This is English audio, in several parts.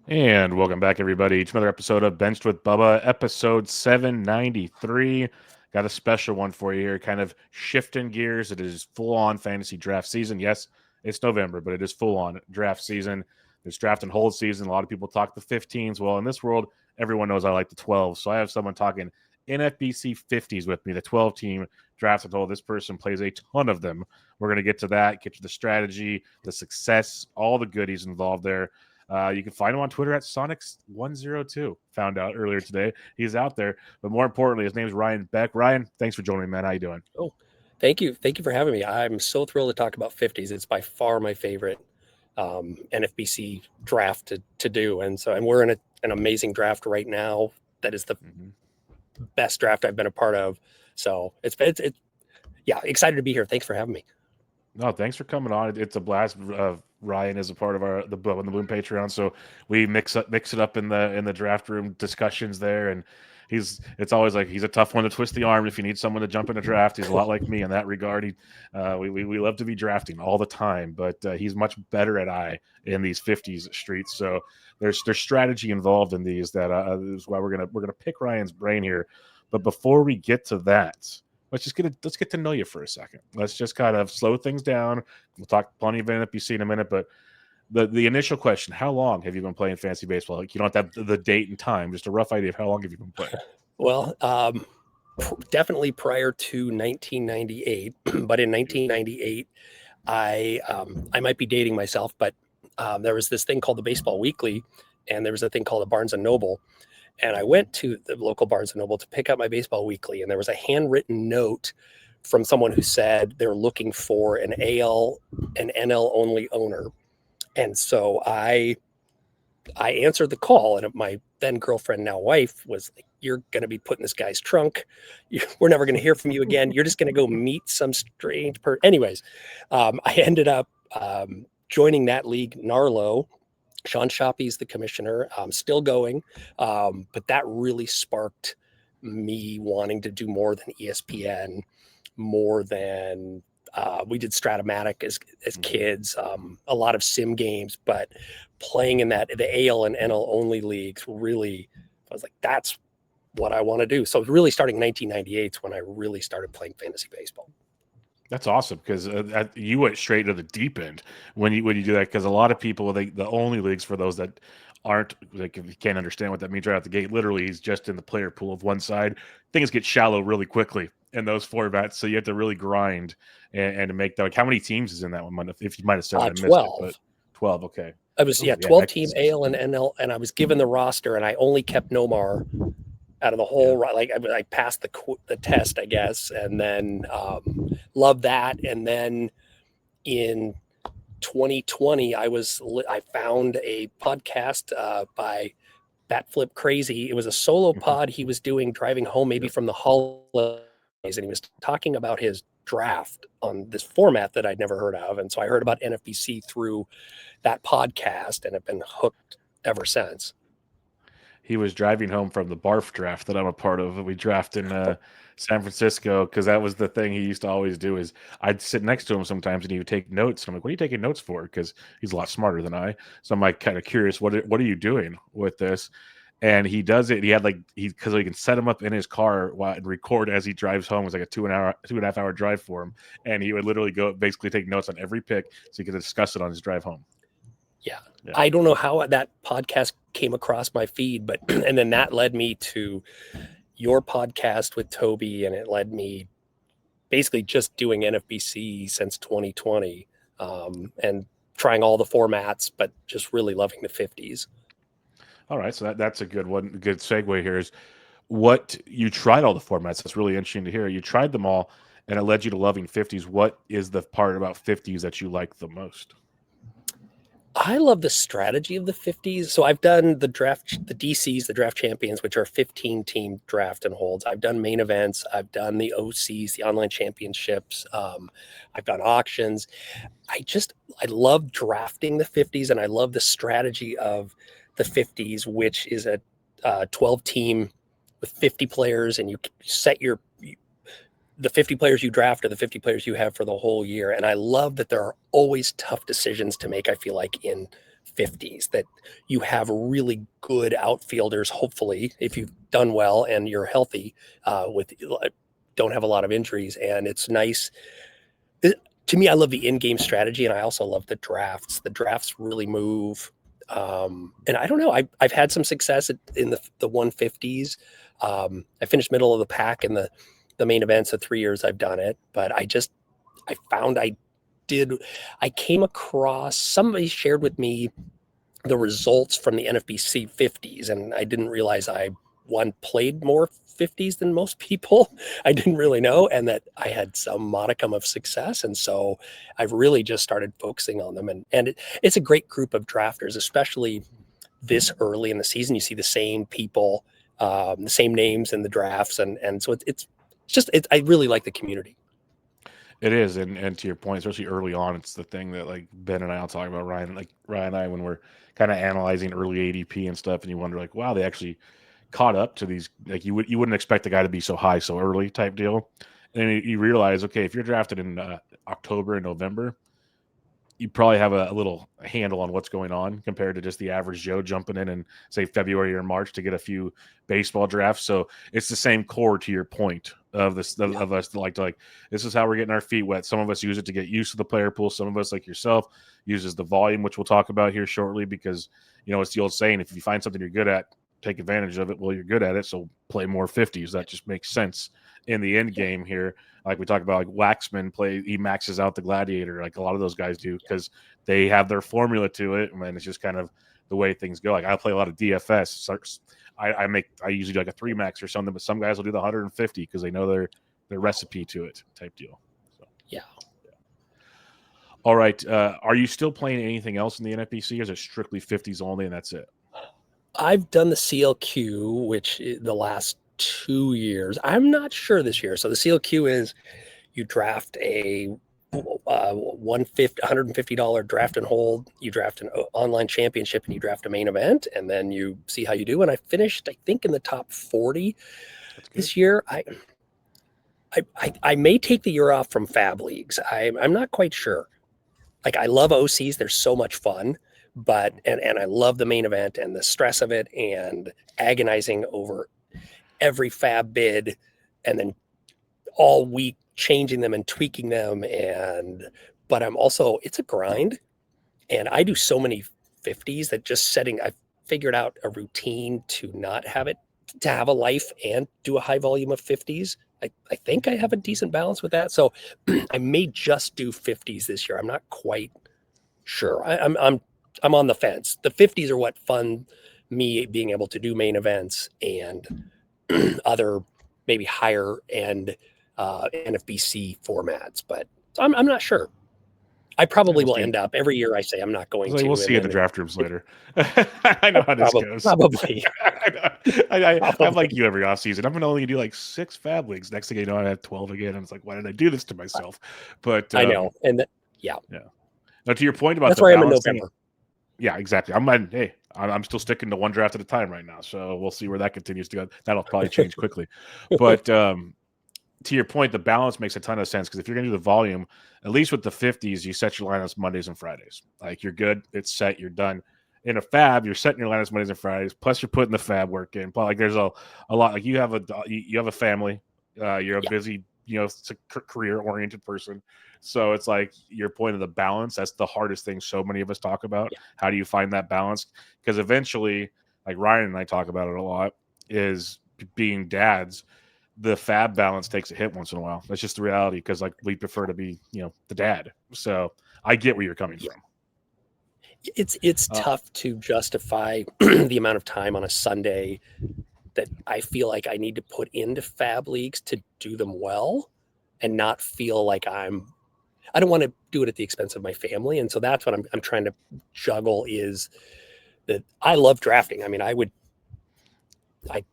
And welcome back, everybody, to another episode of Benched with Bubba, episode 793. Got a special one for you here, kind of shifting gears. It is full on fantasy draft season. Yes, it's November, but it is full on draft season. There's draft and hold season. A lot of people talk the 15s. Well, in this world, everyone knows I like the 12s. So I have someone talking NFBC 50s with me, the 12 team draft and hold. This person plays a ton of them. We're going to get to that, get to the strategy, the success, all the goodies involved there. You can find him on Twitter at Sonics102. Found out earlier today. He's out there. But more importantly, his name is Ryan Beck. Ryan, thanks for joining me, man. How you doing? Oh, thank you. Thank you for having me. I'm so thrilled to talk about 50s. It's by far my favorite NFBC draft to do. And we're in an amazing draft right now. That is the best draft I've been a part of. So it's yeah, excited to be here. Thanks for having me. No, thanks for coming on. It's a blast. Ryan is a part of the Bubba and the Boom Patreon, so we mix it up in the draft room discussions there. And it's always like he's a tough one to twist the arm if you need someone to jump in a draft. He's a lot like me in that regard. We love to be drafting all the time, but he's much better at I in these 50s streets. So there's strategy involved in these that is why we're gonna pick Ryan's brain here. But before we get to that, let's get to know you for a second. Let's just kind of slow things down. We'll talk plenty of NFBC in a minute, but the initial question: how long have you been playing fantasy baseball? Like, you don't have to have the date and time, just a rough idea of how long have you been playing? Well, definitely prior to 1998, but in 1998, I might be dating myself, but there was this thing called the Baseball Weekly, and there was a thing called the Barnes and Noble. And I went to the local Barnes and Noble to pick up my Baseball Weekly, and there was a handwritten note from someone who said they're looking for an AL and NL only owner. And so I answered the call, and my then girlfriend, now wife, was like, "You're going to be put in this guy's trunk. We're never going to hear from you again. You're just going to go meet some strange person." Anyways, I ended up joining that league, Narlo. Sean Shoppy's the commissioner, still going. But that really sparked me wanting to do more than ESPN, more than we did Stratomatic as kids, a lot of sim games, but playing in the AL and NL only leagues really, I was like, that's what I want to do. So really starting 1998 is when I really started playing fantasy baseball. That's awesome because you went straight to the deep end when you do that. Because a lot of people, the only leagues for those that aren't like, if you can't understand what that means right out the gate, literally he's just in the player pool of one side. Things get shallow really quickly in those formats, so you have to really grind and make that. Like, how many teams is in that one? If you might have said it, I missed it, 12. but 12. Okay. I was, Oh, yeah, 12 next. team AL and NL, and I was given the roster, and I only kept Nomar out of the whole. Yeah. Like I passed the test, I guess, and then loved that. And then in 2020, I found a podcast by Batflip Crazy. It was a solo pod he was doing driving home, maybe Yep. from the holidays, and he was talking about his draft on this format that I'd never heard of. And so I heard about NFBC through that podcast and have been hooked ever since. He was driving home from the barf draft that I'm a part of. We draft in San Francisco because that was the thing he used to always do. Is I'd sit next to him sometimes and he would take notes. I'm like, "What are you taking notes for?" Because he's a lot smarter than I. So I'm like, kind of curious, what are you doing with this? And he does it. He had like because he can set him up in his car and record as he drives home. It was like a 2.5 hour drive for him, and he would literally go basically take notes on every pick so he could discuss it on his drive home. Yeah. Yeah. I don't know how that podcast came across my feed, but and then that led me to your podcast with Toby, and it led me basically just doing NFBC since 2020, and trying all the formats, but just really loving the 50s. All right, so that's a good one. Good segue here is what you tried all the formats. That's really interesting to hear. You tried them all, and it led you to loving 50s. What is the part about 50s that you like the most? I love the strategy of the 50s. So I've done the draft, the DCs, the draft champions, which are 15 team draft and holds. I've done main events. I've done the OCs, the online championships. I've done auctions. I love drafting the 50s, and I love the strategy of the 50s, which is a 12 team with 50 players, and you set the 50 players you draft are the 50 players you have for the whole year. And I love that there are always tough decisions to make, I feel like, in 50s, that you have really good outfielders, hopefully, if you've done well and you're healthy, don't have a lot of injuries. And it's nice. To me, I love the in-game strategy, and I also love the drafts. The drafts really move. And I don't know. I've had some success in the 150s. I finished middle of the pack in the main events the 3 years I've done it, but I found I came across, somebody shared with me the results from the NFBC 50s, and I didn't realize I played more 50s than most people. I didn't really know, and that I had some modicum of success, and so I've really just started focusing on them. And it's a great group of drafters, especially this early in the season. You see the same people, the same names in the drafts, and so it's just I really like the community. It is, and to your point, especially early on, it's the thing that like Ben and I will talk about, Ryan and I, when we're kind of analyzing early ADP and stuff, and you wonder like, wow, they actually caught up to these. Like you wouldn't expect a guy to be so high so early type deal, and you realize, okay, if you're drafted in October and November, you probably have a little handle on what's going on compared to just the average Joe jumping in say February or March to get a few baseball drafts. So it's the same core to your point of this of us that like to this is how we're getting our feet wet. Some of us use it to get used to the player pool. Some of us, like yourself, uses the volume, which we'll talk about here shortly, because it's the old saying, if you find something you're good at, take advantage of it. Well, you're good at it, so play more 50s. That just makes sense in the end game here. Like we talk about, like Waxman he maxes out the Gladiator, like a lot of those guys do, because they have their formula to it, and it's just kind of the way things go. Like I play a lot of DFS. So I usually do like a 3 max or something, but some guys will do the 150 because they know their recipe to it type deal. So, yeah. All right. Are you still playing anything else in the NFBC, or is it strictly 50s only and that's it? I've done the CLQ, which the last 2 years. I'm not sure this year. So the CLQ is you draft a $150 draft and hold. You draft an online championship and you draft a main event, and then you see how you do. And I finished, I think, in the top 40 this year. I may take the year off from Fab Leagues. I'm not quite sure. Like, I love OCs. They're so much fun. But and I love the main event and the stress of it and agonizing over every Fab bid and then all week changing them and tweaking them. But I'm also, it's a grind, and I do so many 50s that I figured out a routine to not have it, to have a life and do a high volume of 50s. I think I have a decent balance with that. So I may just do 50s this year. I'm not quite sure. I'm on the fence. The 50s are what fund me being able to do main events and other maybe higher end NFBC formats, but I'm not sure. I probably will end up every year. I say I'm not going to. We'll see in the draft rooms later. I know how this goes. Probably. I'm like you every off season. I'm going to only do like 6 Fab Leagues. Next thing you know, I have 12 again. And it's like, why did I do this to myself? But I know. And yeah. Now, to your point about that's the where I'm in balance November. Yeah, exactly. I'm still sticking to one draft at a time right now, so we'll see where that continues to go. That'll probably change quickly. But to your point, the balance makes a ton of sense, because if you're going to do the volume, at least with the 50s, you set your lineups Mondays and Fridays. Like, you're good, it's set, you're done. In a Fab, you're setting your lineups Mondays and Fridays, plus you're putting the Fab work in. Like, there's a lot. Like, you have a family, you're a busy, career-oriented person. So it's like your point of the balance. That's the hardest thing so many of us talk about. Yeah. How do you find that balance? Because eventually, like Ryan and I talk about it a lot, is being dads, the Fab balance takes a hit once in a while. That's just the reality, because like we prefer to be, the dad. So I get where you're coming from. It's tough to justify the amount of time on a Sunday that I feel like I need to put into Fab Leagues to do them well, and not feel like I don't want to do it at the expense of my family. And so that's what I'm trying to juggle, is that I love drafting. I mean, I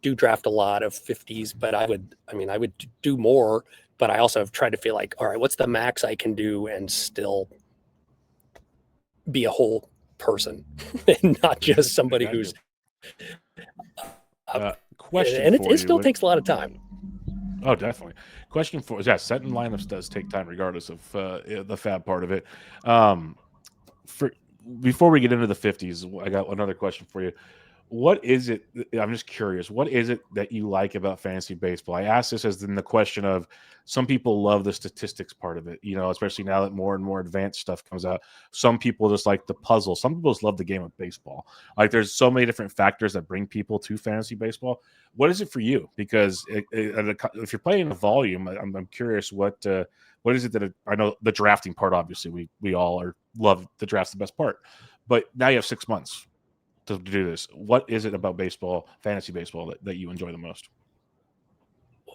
do draft a lot of 50s, but I would do more, but I also have tried to feel like, all right, what's the max I can do and still be a whole person and not just somebody who's question. And it still takes a lot of time. Oh, definitely. Question for setting lineups does take time, regardless of the Fab part of it. before we get into the 50s, I got another question for you. What is it? I'm just curious. What is it that you like about fantasy baseball? I ask this as in the question of some people love the statistics part of it, especially now that more and more advanced stuff comes out. Some people just like the puzzle. Some people just love the game of baseball. Like there's so many different factors that bring people to fantasy baseball. What is it for you? Because if you're playing the volume, I'm curious what is it that I know the drafting part. Obviously, we all are love the draft's the best part, but now you have 6 months to do this. What is it about baseball, fantasy baseball, that you enjoy the most?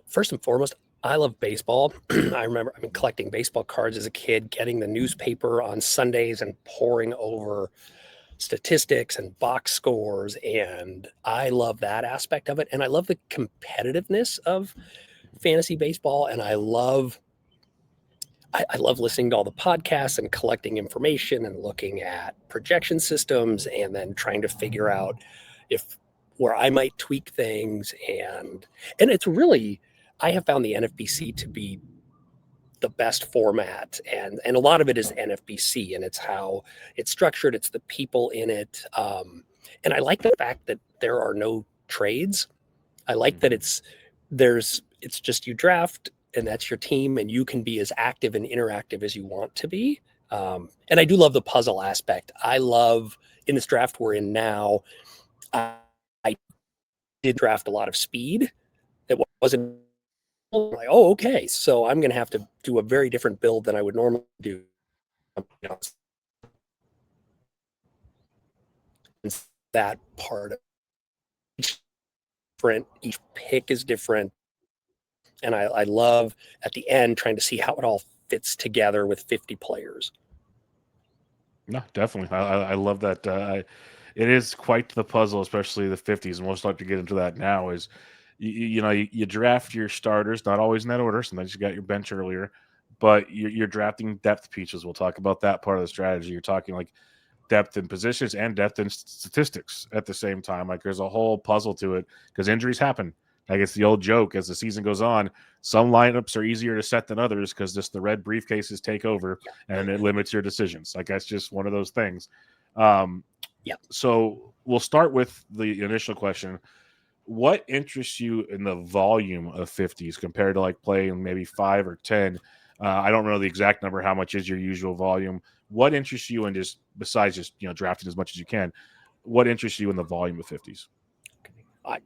First and foremost, I love baseball. I remember I've been collecting baseball cards as a kid, getting the newspaper on Sundays and poring over statistics and box scores. And I love that aspect of it. And I love the competitiveness of fantasy baseball. And I love listening to all the podcasts and collecting information and looking at projection systems and then trying to figure out if where I might tweak things. And it's really, I have found the NFBC to be the best format, and a lot of it is NFBC, and it's how it's structured. It's the people in it, and I like the fact that there are no trades. I like that it's just you draft and that's your team, and you can be as active and interactive as you want to be. And I do love the puzzle aspect. I love in this draft we're in now. I did draft a lot of speed. It wasn't like, oh, okay, so I'm going to have to do a very different build than I would normally do. That part of each different, each pick is different. And I love at the end trying to see how it all fits together with 50 players. No, definitely. I love that. It is quite the puzzle, especially the 50s. And we'll start to get into that now. Is you draft your starters, not always in that order. Sometimes you got your bench earlier, but you're drafting depth pieces. We'll talk about that part of the strategy. You're talking like depth in positions and depth in statistics at the same time. Like there's a whole puzzle to it because injuries happen. Like it's the old joke as the season goes on. Some lineups are easier to set than others because just the red briefcases take over and it limits your decisions. Like that's just one of those things. Um, Yeah. so we'll start with the initial question. What interests you in the volume of 50s compared to like playing maybe 5 or 10? I don't know the exact number. How much is your usual volume? What interests you in just besides just drafting as much as you can? What interests you in the volume of 50s? I,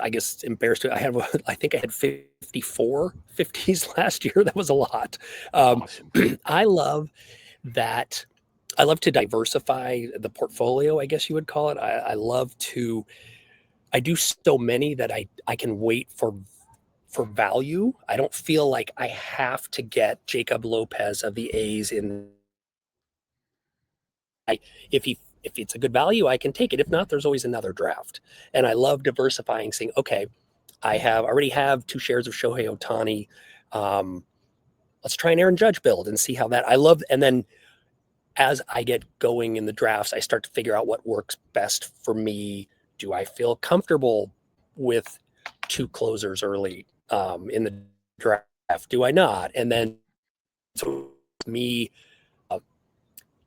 I guess embarrassed. I think I had 54 50s last year. That was a lot. Awesome. I love that. I love to diversify the portfolio, I guess you would call it. I love to, I do so many that I can wait for value. I don't feel like I have to get Jacob Lopez of the A's in. If it's a good value, I can take it. If not, there's always another draft. And I love diversifying, saying, okay, already have 2 shares of Shohei Ohtani. Let's try an Aaron Judge build and see how that. I love, and then as I get going in the drafts, I start to figure out what works best for me. Do I feel comfortable with 2 closers early in the draft? Do I not? And then so me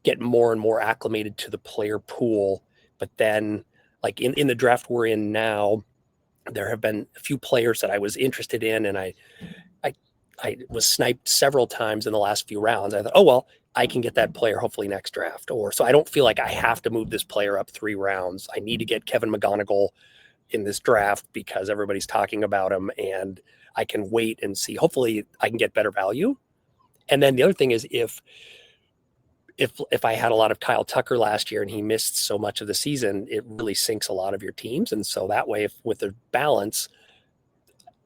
get more and more acclimated to the player pool. But then, like in the draft we're in now, there have been a few players that I was interested in, and I was sniped several times in the last few rounds. I thought, oh well, I can get that player hopefully next draft, or so I don't feel like I have to move this player up 3 rounds. I need to get Kevin McGonigal in this draft because everybody's talking about him, and I can wait and see. Hopefully, I can get better value. And then the other thing is if I had a lot of Kyle Tucker last year and he missed so much of the season, it really sinks a lot of your teams. And so that way, if with the balance,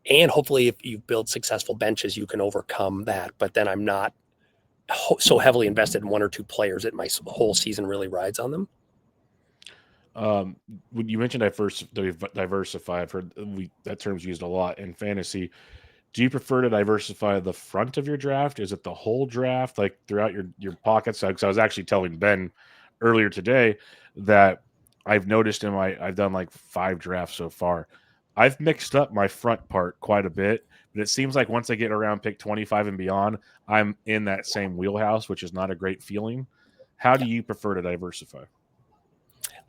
and hopefully if you build successful benches, you can overcome that. But then I'm not so heavily invested in 1 or 2 players that my whole season really rides on them. When you mentioned diversify, I've heard that term's used a lot in fantasy. Do you prefer to diversify the front of your draft? Is it the whole draft, like throughout your pockets? Because I was actually telling Ben earlier today that I've noticed I've done like 5 drafts so far. I've mixed up my front part quite a bit, but it seems like once I get around pick 25 and beyond, I'm in that same wheelhouse, which is not a great feeling. How do you prefer to diversify?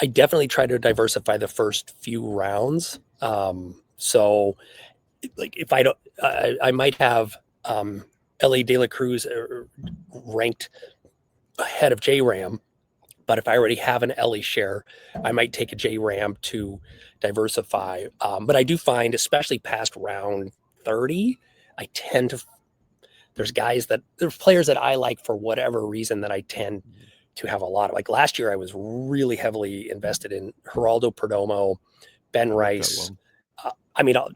I definitely try to diversify the first few rounds. So like if I don't, I might have La De La Cruz ranked ahead of J Ram, but if I already have an Ellie share, I might take a J Ram to diversify. But I do find, especially past round 30, I tend to, there's players that I like for whatever reason that I tend to have a lot of. Like last year, I was really heavily invested in Geraldo Perdomo, Ben Rice.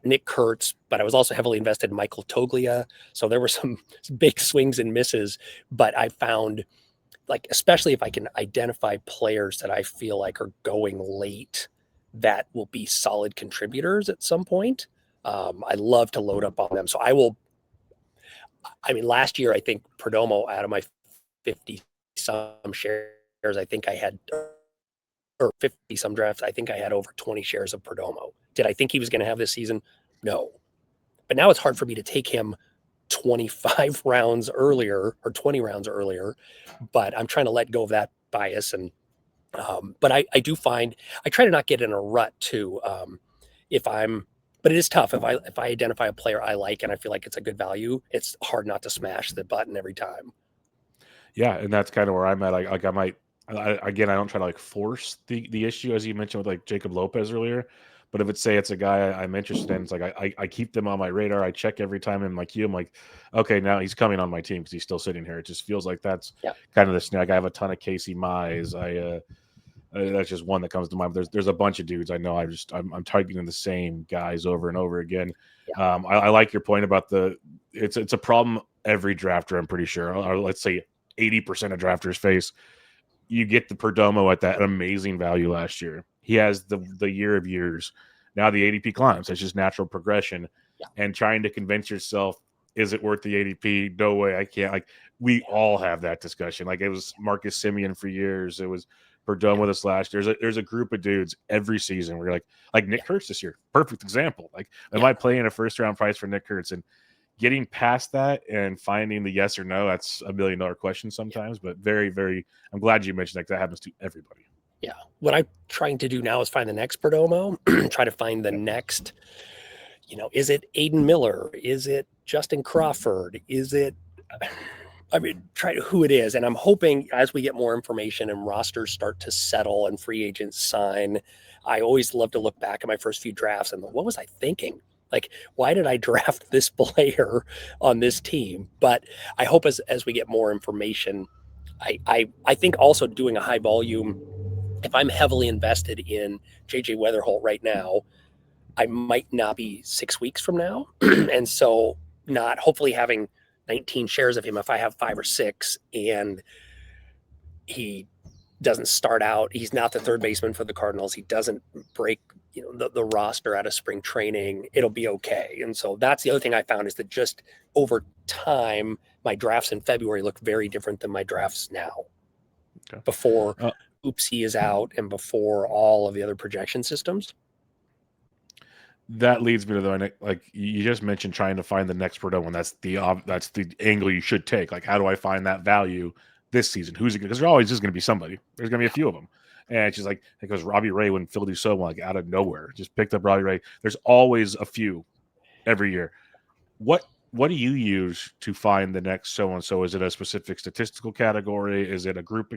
Nick Kurtz, but I was also heavily invested in Michael Toglia. So there were some big swings and misses, but I found, like, especially if I can identify players that I feel like are going late that will be solid contributors at some point. I love to load up on them. So last year, I think Perdomo, out of my 50 some shares, I think I had, or 50 some drafts, I think I had over 20 shares of Perdomo. Did I think he was going to have this season? No. But now it's hard for me to take him 25 rounds earlier or 20 rounds earlier, but I'm trying to let go of that bias. And but I do find I try to not get in a rut too. But it is tough if I identify a player I like and I feel like it's a good value. It's hard not to smash the button every time. Yeah, and that's kind of where I'm at. I might, again, I don't try to like force the issue as you mentioned with like Jacob Lopez earlier. But if it's a guy I'm interested in, it's like I keep them on my radar. I check every time, and like you, I'm like, okay, now he's coming on my team because he's still sitting here. It just feels like that's Yeah. kind of the snag. I have a ton of Casey Mize. That's just one that comes to mind. There's a bunch of dudes I know. I'm targeting the same guys over and over again. Yeah. I like your point about it's a problem every drafter. I'm pretty sure. Or let's say 80% of drafters face. You get the Perdomo at that amazing value last year. He has the year of years. Now the ADP climbs. It's just natural progression. Yeah. And trying to convince yourself, is it worth the ADP? No way, I can't. Like we all have that discussion. Like it was Marcus Simeon for years. It was Perdomo this last year. There's a group of dudes every season where you're like Nick Kurtz this year. Perfect example. Like, am I playing a first round price for Nick Kurtz? And getting past that and finding the yes or no, that's $1 million question sometimes, but very, very, I'm glad you mentioned that 'cause that happens to everybody. Yeah. What I'm trying to do now is find the next Perdomo, try to find the next, is it Aiden Miller? Is it Justin Crawford? Is it, try who it is. And I'm hoping as we get more information and rosters start to settle and free agents sign, I always love to look back at my first few drafts and what was I thinking? Like, why did I draft this player on this team? But I hope as we get more information, I think also doing a high volume, if I'm heavily invested in JJ Weatherholt right now, I might not be 6 weeks from now. And so not hopefully having 19 shares of him if I have 5 or 6 and he doesn't start out, he's not the third baseman for the Cardinals. He doesn't break, the roster out of spring training, it'll be okay. And so that's the other thing I found is that just over time, my drafts in February look very different than my drafts now. Okay. Before Oopsie is out and before all of the other projection systems. That leads me to like you just mentioned trying to find the next Perdomo, and that's the angle you should take. Like, how do I find that value this season? Who's it? Because there's always just going to be somebody. There's going to be a few of them, and it's just like because Robbie Ray when Phil Dussault like out of nowhere just picked up Robbie Ray. There's always a few every year. What do you use to find the next so-and-so? Is it a specific statistical category? Is it a group?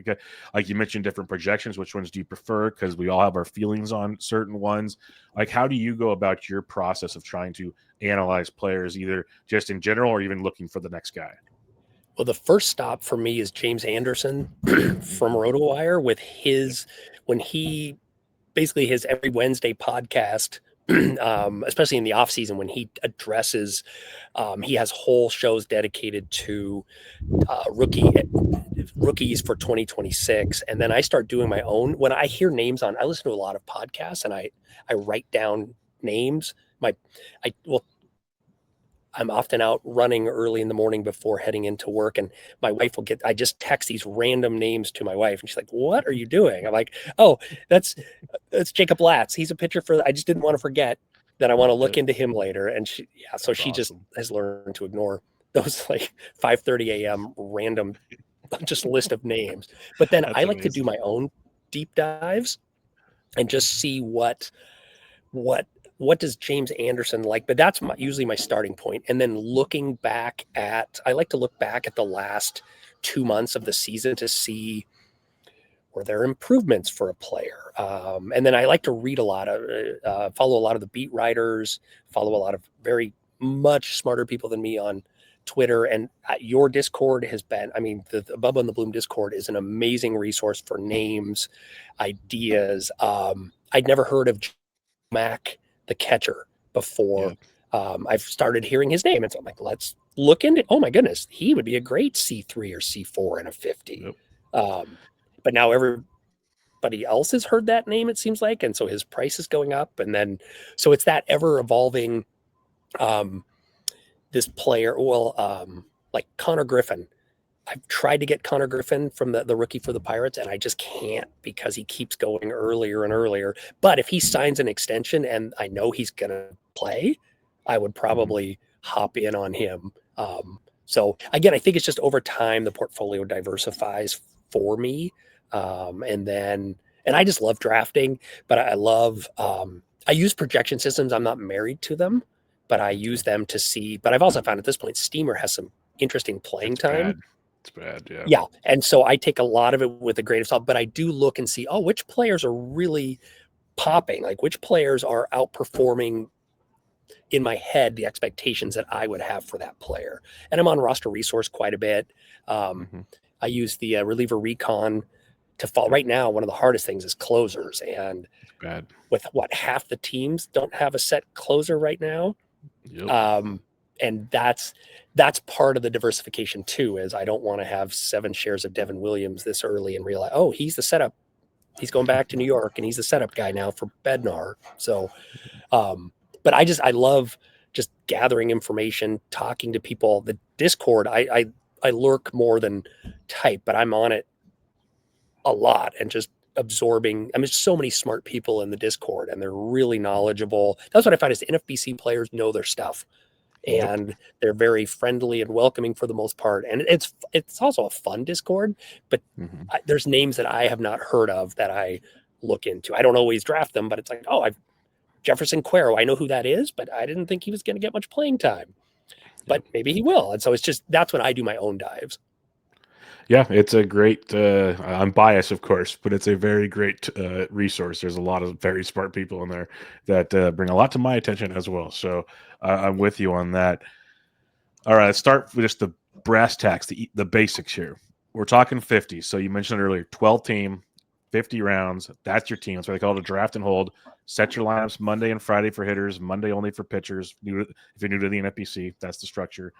Like you mentioned different projections. Which ones do you prefer? Because we all have our feelings on certain ones. Like, how do you go about your process of trying to analyze players, either just in general or even looking for the next guy? Well, the first stop for me is James Anderson from RotoWire with when he basically his every Wednesday podcast, especially in the off season when he addresses, he has whole shows dedicated to rookies for 2026. And then I start doing my own. When I hear names I listen to a lot of podcasts and I write down names. I'm often out running early in the morning before heading into work, and my wife I just text these random names to my wife, and she's like, "What are you doing?" I'm like, "Oh, that's Jacob Latz. He's a pitcher I just didn't want to forget that I want to look into him later." And she awesome. just has learned to ignore those like 5:30 a.m. random just list of names. But then That's I like to do amazing. my own deep dives and just see what does James Anderson like. But that's usually my starting point. And then I like to look back at the last 2 months of the season to see were there improvements for a player. And then I like to read follow a lot of the beat writers, follow a lot of very much smarter people than me on Twitter. And your Discord has been, I mean, the Bubba and the Bloom Discord is an amazing resource for names, ideas. I'd never heard of Mac, the catcher, before. Yeah. I've started hearing his name. And so I'm like, let's look into, oh my goodness, he would be a great C3 or C4 in a 50. Yep. But now everybody else has heard that name, it seems like. And so his price is going up. And then, so it's that ever evolving, this player, like Connor Griffin. I've tried to get Connor Griffin from the rookie for the Pirates, and I just can't because he keeps going earlier and earlier. But if he signs an extension and I know he's going to play, I would probably hop in on him. So again, I think it's just over time the portfolio diversifies for me. And I just love drafting, but I use projection systems. I'm not married to them, but I use them to see. But I've also found at this point, Steamer has some interesting playing It's time. bad. It's bad. Yeah. Yeah. And so I take a lot of it with a grain of salt, but I do look and see, which players are really popping, like which players are outperforming in my head the expectations that I would have for that player. And I'm on Roster Resource quite a bit. Mm-hmm. I use the reliever recon to fall. Right now, one of the hardest things is closers. And It's bad. with half the teams don't have a set closer right now. Yep. And that's part of the diversification too, is I don't want to have 7 shares of Devin Williams this early and realize, he's the setup. He's going back to New York and he's the setup guy now for Bednar. So, but I love just gathering information, talking to people. The Discord, I lurk more than type, but I'm on it a lot and just absorbing. I mean, there's so many smart people in the Discord and they're really knowledgeable. That's what I find is the NFBC players know their stuff. Yep. And they're very friendly and welcoming for the most part. And it's also a fun Discord, but there's names that I have not heard of that I look into. I don't always draft them, but it's like, Jefferson Cuero, I know who that is, but I didn't think he was going to get much playing time. But maybe he will. And so it's just, that's when I do my own dives. Yeah, it's a great. I'm biased, of course, but it's a very great resource. There's a lot of very smart people in there that bring a lot to my attention as well. So I'm with you on that. All right, let's start with just the brass tacks, the basics here. We're talking 50. So you mentioned earlier, 12 team, 50 rounds. That's your team. That's why they call it a draft and hold. Set your lineups Monday and Friday for hitters, Monday only for pitchers. If you're new to the NFBC, that's the structure.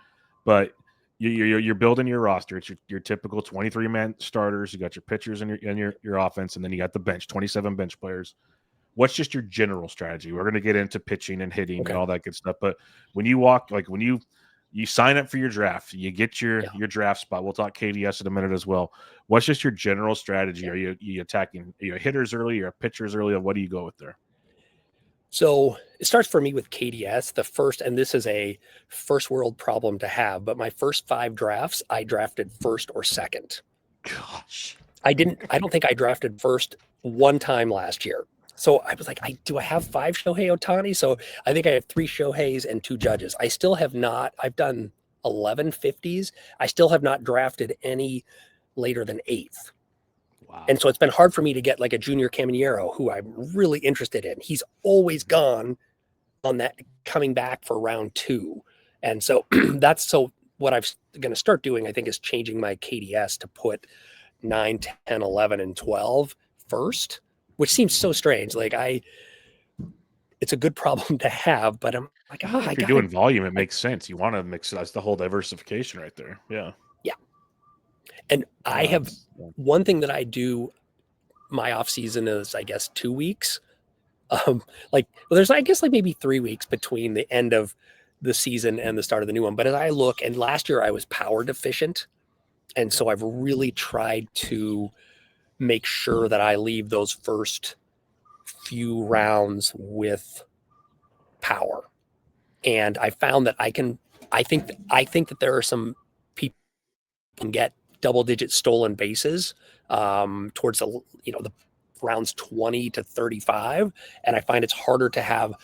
But you're building your roster. It's your typical 23-man starters. You got your pitchers and your offense, and then you got the bench, 27 bench players. What's just your general strategy? We're going to get into pitching and hitting and all that good stuff. But when you sign up for your draft, you get your draft spot. We'll talk KDS in a minute as well. What's just your general strategy? Are you attacking hitters early or pitchers early? Or what do you go with there? So it starts for me with KDS. The first, and this is a first world problem to have, but my first 5 drafts, I drafted first or second. Gosh. I don't think I drafted first one time last year. So I was like, do I have 5 Shohei Ohtani? So I think I have 3 Shoheis and 2 Judges. I still have not, I've done 11 50s. I still have not drafted any later than 8th. Wow. And so it's been hard for me to get like a Junior Caminero, who I'm really interested in. He's always gone on that, coming back for round 2. And so what I'm going to start doing, I think, is changing my KDS to put 9, 10, 11, and 12 first, which seems so strange. Like it's a good problem to have, but I'm like, if you're doing volume, it makes sense. You want to mix it. That's the whole diversification right there. Yeah. Yeah. And I have one thing that I do my off season is, I guess, 2 weeks. There's, I guess, like maybe 3 weeks between the end of the season and the start of the new one. But as I look, and last year I was power deficient. And so I've really tried to make sure that I leave those first few rounds with power. And I found that I think that there are some people who can get double-digit stolen bases towards the rounds 20 to 35, and I find it's harder to have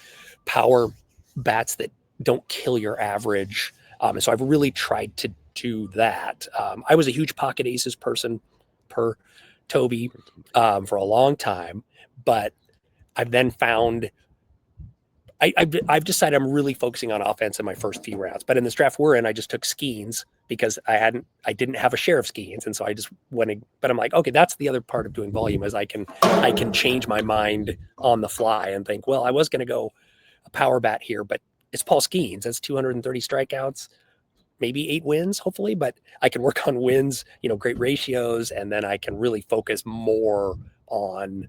power bats that don't kill your average. And so I've really tried to do that. I was a huge pocket aces person per Toby for a long time, but I've then found I've decided I'm really focusing on offense in my first few rounds. But in this draft we're in, I just took Skeens because I didn't have a share of Skeens, and so I just went. But I'm like, okay, that's the other part of doing volume is I can change my mind on the fly and think, well, I was going to go a power bat here, but it's Paul Skeens. That's 230 strikeouts, maybe 8 wins, hopefully. But I can work on wins, great ratios, and then I can really focus more on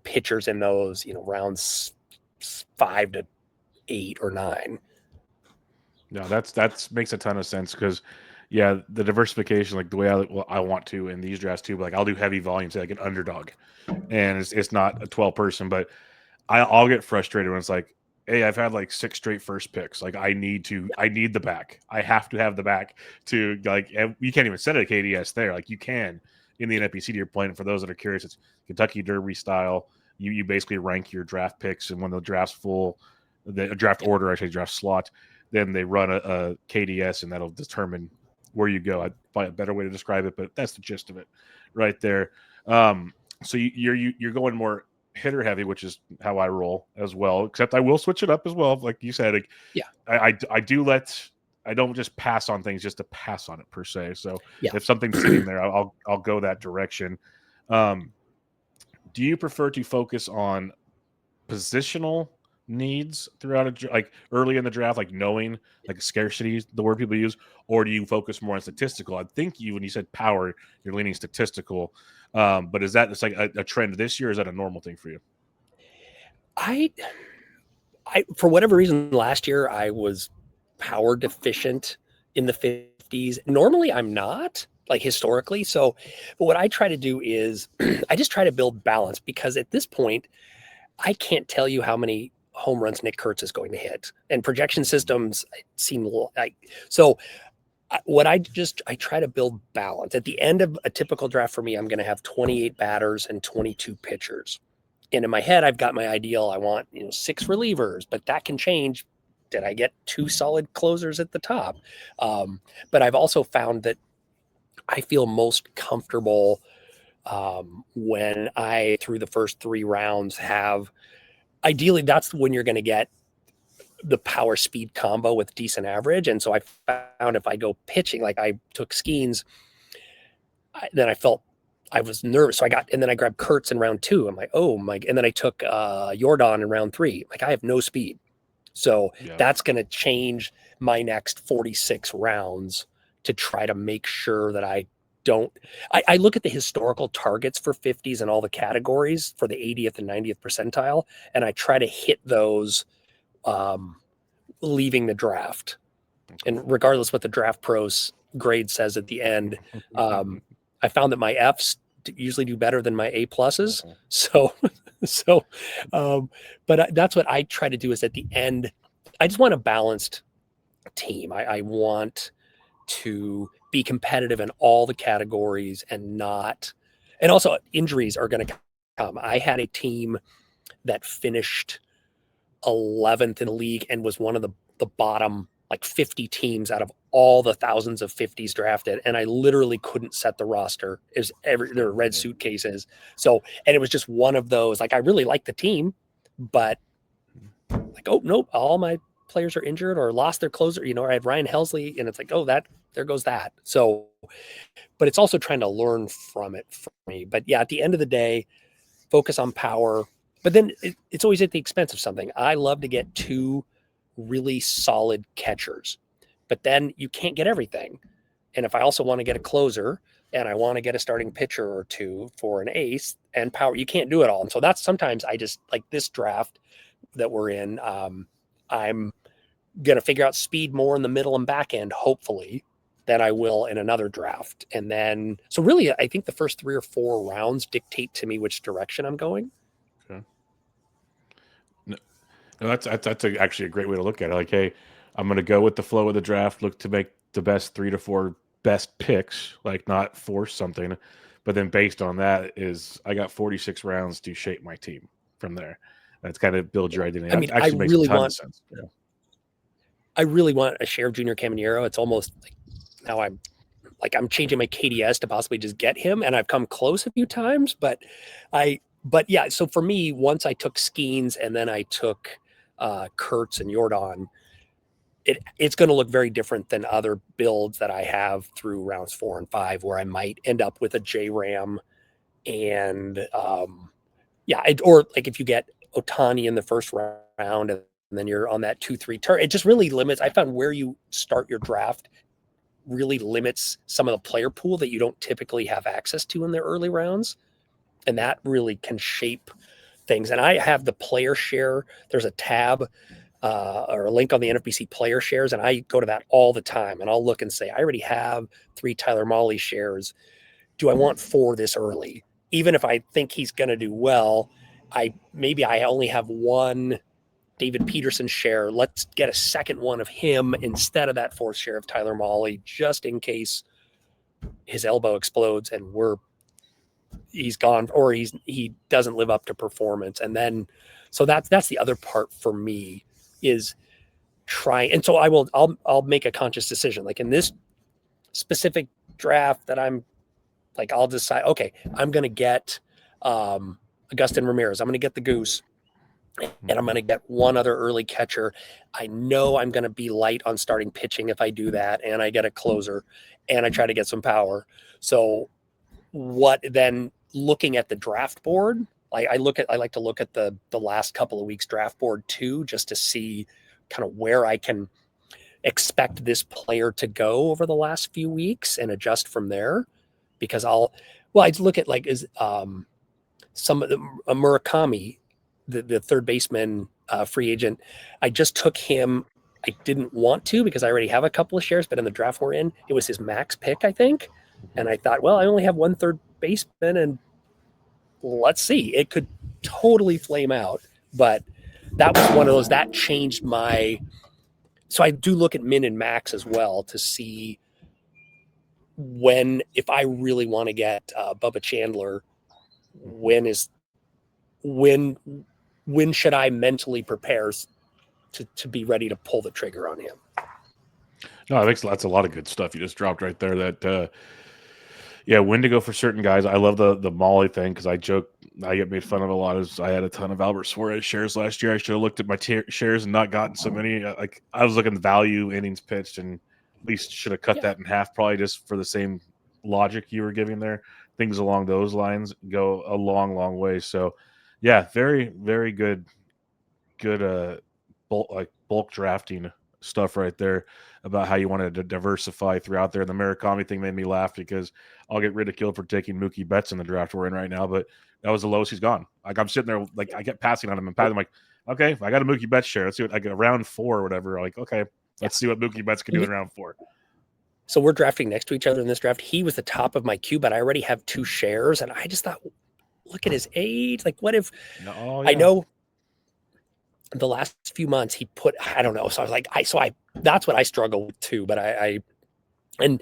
pitchers in those, rounds 5 to 8 or 9. No, that's makes a ton of sense because, yeah, the diversification, like the way I want to in these drafts too. But like I'll do heavy volume, say like an underdog, and it's not a 12 person, but I'll get frustrated when it's like, hey, I've had like 6 straight first picks. Like I need the back. I have to have the back to like. You can't even set a KDS there. Like you can in the NFBC to your point. For those that are curious, it's Kentucky Derby style. You basically rank your draft picks, and when the draft's full, the draft order, actually draft slot, then they run a KDS, and that'll determine where you go. I'd find a better way to describe it, but that's the gist of it, right there. So you're going more hitter heavy, which is how I roll as well. Except I will switch it up as well, like you said. Like, Yeah, I don't just pass on things just to pass on it per se. So yeah. if something's sitting there, I'll go that direction. Do you prefer to focus on positional needs throughout like early in the draft, like knowing like scarcity, the word people use, or do you focus more on statistical? I think when you said power, you're leaning statistical. But is that it's like a trend this year? Or is that a normal thing for you? I for whatever reason last year I was power deficient in the 50s. Normally I'm not, like historically. So, but what I try to do is I just try to build balance because at this point I can't tell you how many home runs Nick Kurtz is going to hit, and projection systems seem like so. I try to build balance. At the end of a typical draft for me, I'm going to have 28 batters and 22 pitchers. And in my head, I've got my ideal. I want 6 relievers, but that can change. Did I get 2 solid closers at the top? But I've also found that I feel most comfortable when I, through the first 3 rounds, have ideally that's when you're going to get the power speed combo with decent average. And so I found if I go pitching, like I took Skeens, then I felt I was nervous. So and then I grabbed Kurtz in round 2. I'm like, oh my, and then I took Jordan in round 3. Like I have no speed. So that's going to change my next 46 rounds to try to make sure that I don't. I look at the historical targets for 50s and all the categories for the 80th and 90th percentile, and I try to hit those leaving the draft. And regardless what the draft pros grade says at the end, I found that my Fs usually do better than my A pluses. So, but that's what I try to do is at the end, I just want a balanced team. I want to be competitive in all the categories and also injuries are going to come. I had a team that finished 11th in the league and was one of the bottom like 50 teams out of all the thousands of 50s drafted. And I literally couldn't set the roster. It was there were red suitcases. So, and it was just one of those, like, I really like the team, but like, oh, nope, all my players are injured or lost their closer. I had Ryan Helsley and it's like, oh, there goes that. So, but it's also trying to learn from it for me. But yeah, at the end of the day, focus on power. But then it's always at the expense of something. I love to get 2 really solid catchers, but then you can't get everything. And if I also want to get a closer and I want to get a starting pitcher or 2 for an ace and power, you can't do it all. And so that's sometimes I just like this draft that we're in. I'm going to figure out speed more in the middle and back end, hopefully, than I will in another draft. And then, so really, I think the first 3 or 4 rounds dictate to me which direction I'm going. Okay. No, that's actually a great way to look at it. Like, hey, I'm going to go with the flow of the draft, look to make the best 3 to 4 best picks, like not force something, but then based on that is I got 46 rounds to shape my team from there. That's kind of build your identity. I mean, That actually makes a ton of sense. Yeah. I really want a share of Junior Caminero. It's almost like now I'm changing my KDS to possibly just get him, and I've come close a few times, but yeah. So for me, once I took Skeens and then I took Kurtz and Jordan, it's going to look very different than other builds that I have through rounds 4 and 5, where I might end up with a J Ram and or like if you get Otani in the first round and then you're on that 2-3 turn, it just really limits. I found where you start your draft really limits some of the player pool that you don't typically have access to in the early rounds. And that really can shape things. And I have the player share. There's a tab or a link on the NFBC player shares, and I go to that all the time. And I'll look and say, I already have 3 Tyler Mahle shares. Do I want 4 this early? Even if I think he's going to do well, maybe I only have 1 David Peterson share. Let's get a second one of him instead of that 4th share of Tyler Mahle, just in case his elbow explodes and he's gone, or he doesn't live up to performance. And then, so that's the other part for me is trying. And so I'll make a conscious decision. Like in this specific draft that I'm like, I'll decide, okay, I'm going to get Agustin Ramirez. I'm going to get the Goose. And I'm going to get 1 other early catcher. I know I'm going to be light on starting pitching if I do that, and I get a closer, and I try to get some power. So, what then? Looking at the draft board, I like to look at the last couple of weeks draft board too, just to see kind of where I can expect this player to go over the last few weeks and adjust from there. Because I look at like some of the Murakami, the third baseman free agent. I just took him. I didn't want to because I already have a couple of shares, but in the draft we're in, it was his max pick, I think. And I thought, well, I only have 1 third baseman, and let's see. It could totally flame out. But that was one of those that changed my. So I do look at min and max as well to see if I really want to get Bubba Chandler, when should I mentally prepare to be ready to pull the trigger on him? No, that's a lot of good stuff you just dropped right there. That when to go for certain guys. I love the Mahle thing because I joke I get made fun of a lot. As I had a ton of Albert Suarez shares last year. I should have looked at my shares and not gotten so many. Like I was looking at value innings pitched and at least should have cut that in half, probably just for the same logic you were giving there. Things along those lines go a long, long way. So, yeah, very, very good bulk drafting stuff right there about how you wanted to diversify throughout there. The Murakami thing made me laugh because I'll get ridiculed for taking Mookie Betts in the draft we're in right now, but that was the lowest he's gone. Like I'm sitting there, like I kept passing on him and passing. I'm like, okay, I got a Mookie Betts share. Let's see what I get round 4 or whatever. Like, okay, let's see what Mookie Betts can do in round 4. So we're drafting next to each other in this draft. He was the top of my queue, but I already have 2 shares, and I just thought, look at his age. Like, what if I know the last few months he put, I don't know. So I was like, that's what I struggle with too. But and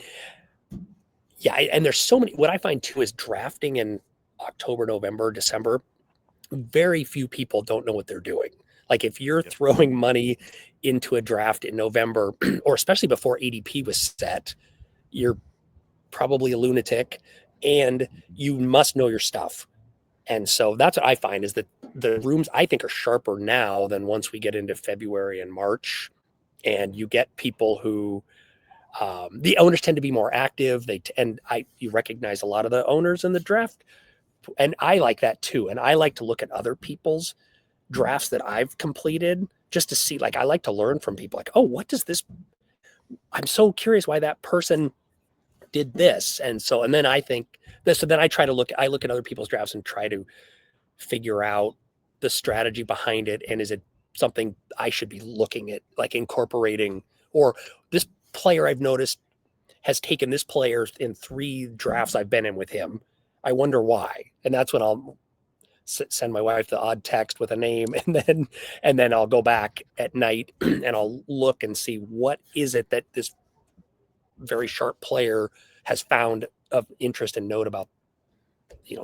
there's so many, what I find too is drafting in October, November, December, very few people don't know what they're doing. Like if you're throwing money into a draft in November, or especially before ADP was set, you're probably a lunatic and you must know your stuff. And so that's what I find is that the rooms I think are sharper now than once we get into February and March. And you get people who the owners tend to be more active. You recognize a lot of the owners in the draft. And I like that too. And I like to look at other people's drafts that I've completed just to see, like, I like to learn from people like, oh, what does this, I'm so curious why that person did this. And then I think this, so then I look at other people's drafts and try to figure out the strategy behind it. And is it something I should be looking at, like incorporating, or this player I've noticed has taken this player in 3 drafts I've been in with him. I wonder why. And that's when I'll send my wife the odd text with a name, and then I'll go back at night and I'll look and see what is it that this very sharp player has found of interest and note about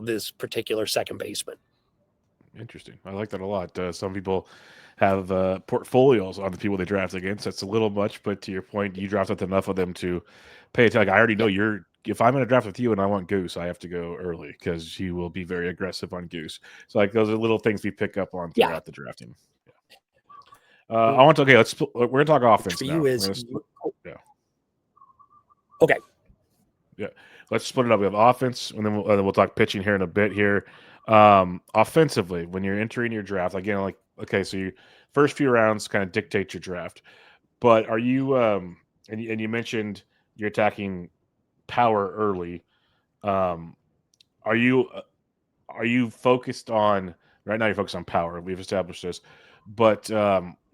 this particular second baseman. Interesting. I like that a lot. Some people have portfolios on the people they draft against. That's a little much, but to your point, you drafted enough of them to pay attention. Like, I already know Yep. you're. If I'm in a draft with you and I want Goose, I have to go early because he will be very aggressive on Goose. So like those are little things we pick up on Yeah. throughout the drafting. I want to. Okay, we're gonna talk offense For now. you is Yeah. okay. Yeah, let's split it up. We have offense, and then we'll talk pitching here in a bit. Here, offensively, when you're entering your draft, again, like okay, so your first few rounds kind of dictate your draft. But are you and you mentioned you're attacking power early. Um, are you focused on right now? You're focused on power. We've established this, but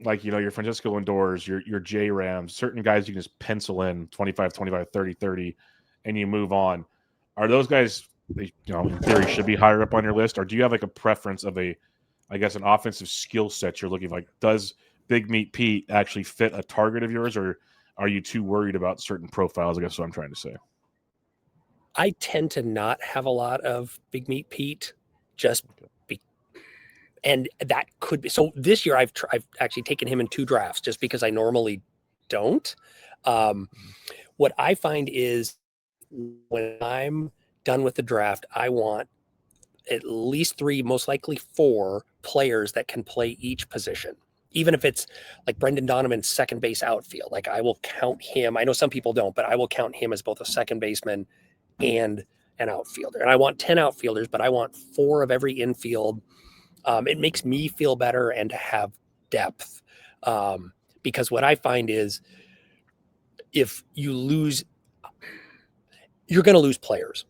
like your Francisco Lindors, your J Rams, certain guys you can just pencil in 25, 25, 30, 30, and you move on. Are those guys? They, in theory, should be higher up on your list, or do you have like a preference of I guess, an offensive skill set you're looking for? Like, does Big Meat Pete actually fit a target of yours, or are you too worried about certain profiles? I guess what I'm trying to say. I tend to not have a lot of Big Meat Pete, just be, and that could be. So this year I've actually taken him in 2 drafts just because I normally don't. What I find is when I'm done with the draft, I want at least 3, most likely 4 players that can play each position. Even if it's like Brendan Donovan's second base outfield, like I will count him. I know some people don't, but I will count him as both a second baseman and an outfielder. And I want 10 outfielders, but I want 4 of every infield. It makes me feel better and to have depth. Because what I find is if you lose, you're going to lose players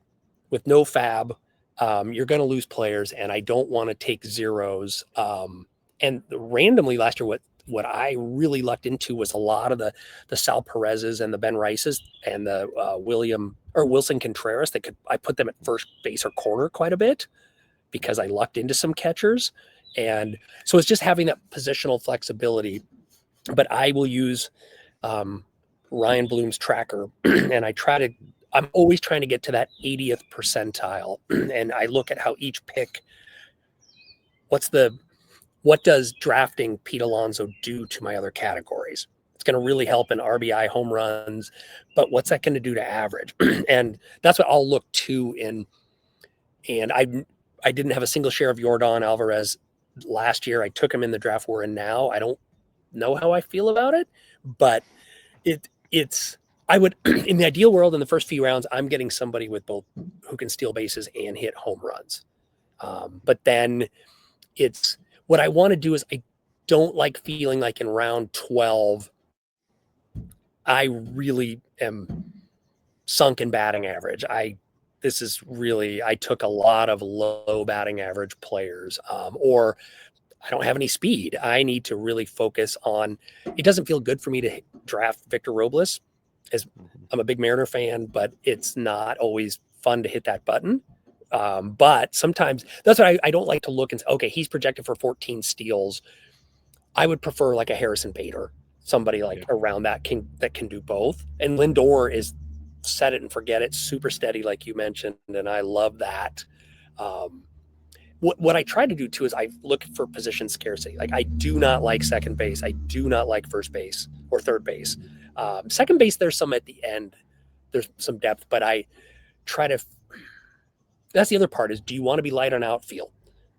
with no fab. You're going to lose players, and I don't want to take zeros. And randomly last year, what I really lucked into was a lot of the Sal Perez's and the Ben Rice's and the Wilson Contreras. I put them at first base or corner quite a bit because I lucked into some catchers, and so it's just having that positional flexibility. But I will use Ryan Bloom's tracker, and I'm always trying to get to that 80th percentile. And I look at how each pick, what does drafting Pete Alonso do to my other categories? It's going to really help in RBI, home runs, but what's that going to do to average? And that's what I'll look to in. And I didn't have a single share of Yordan Alvarez last year. I took him in the draft we're in now. I don't know how I feel about it, but I would, in the ideal world, in the first few rounds, I'm getting somebody with both who can steal bases and hit home runs. But then what I want to do is I don't like feeling like in round 12, I really am sunk in batting average. I took a lot of low batting average players, or I don't have any speed. I need to really focus on, it doesn't feel good for me to draft Victor Robles, as I'm a big Mariner fan, but it's not always fun to hit that button. But sometimes that's what I don't like to look and say, okay, he's projected for 14 steals. I would prefer like a Harrison Bader, somebody like around that can do both. And Lindor is set it and forget it, super steady, like you mentioned. And I love that. What I try to do too is I look for position scarcity. Like I do not like second base. I do not like first base or third base. Second base, there's some at the end. There's some depth, but I try to. That's the other part is, do you want to be light on outfield?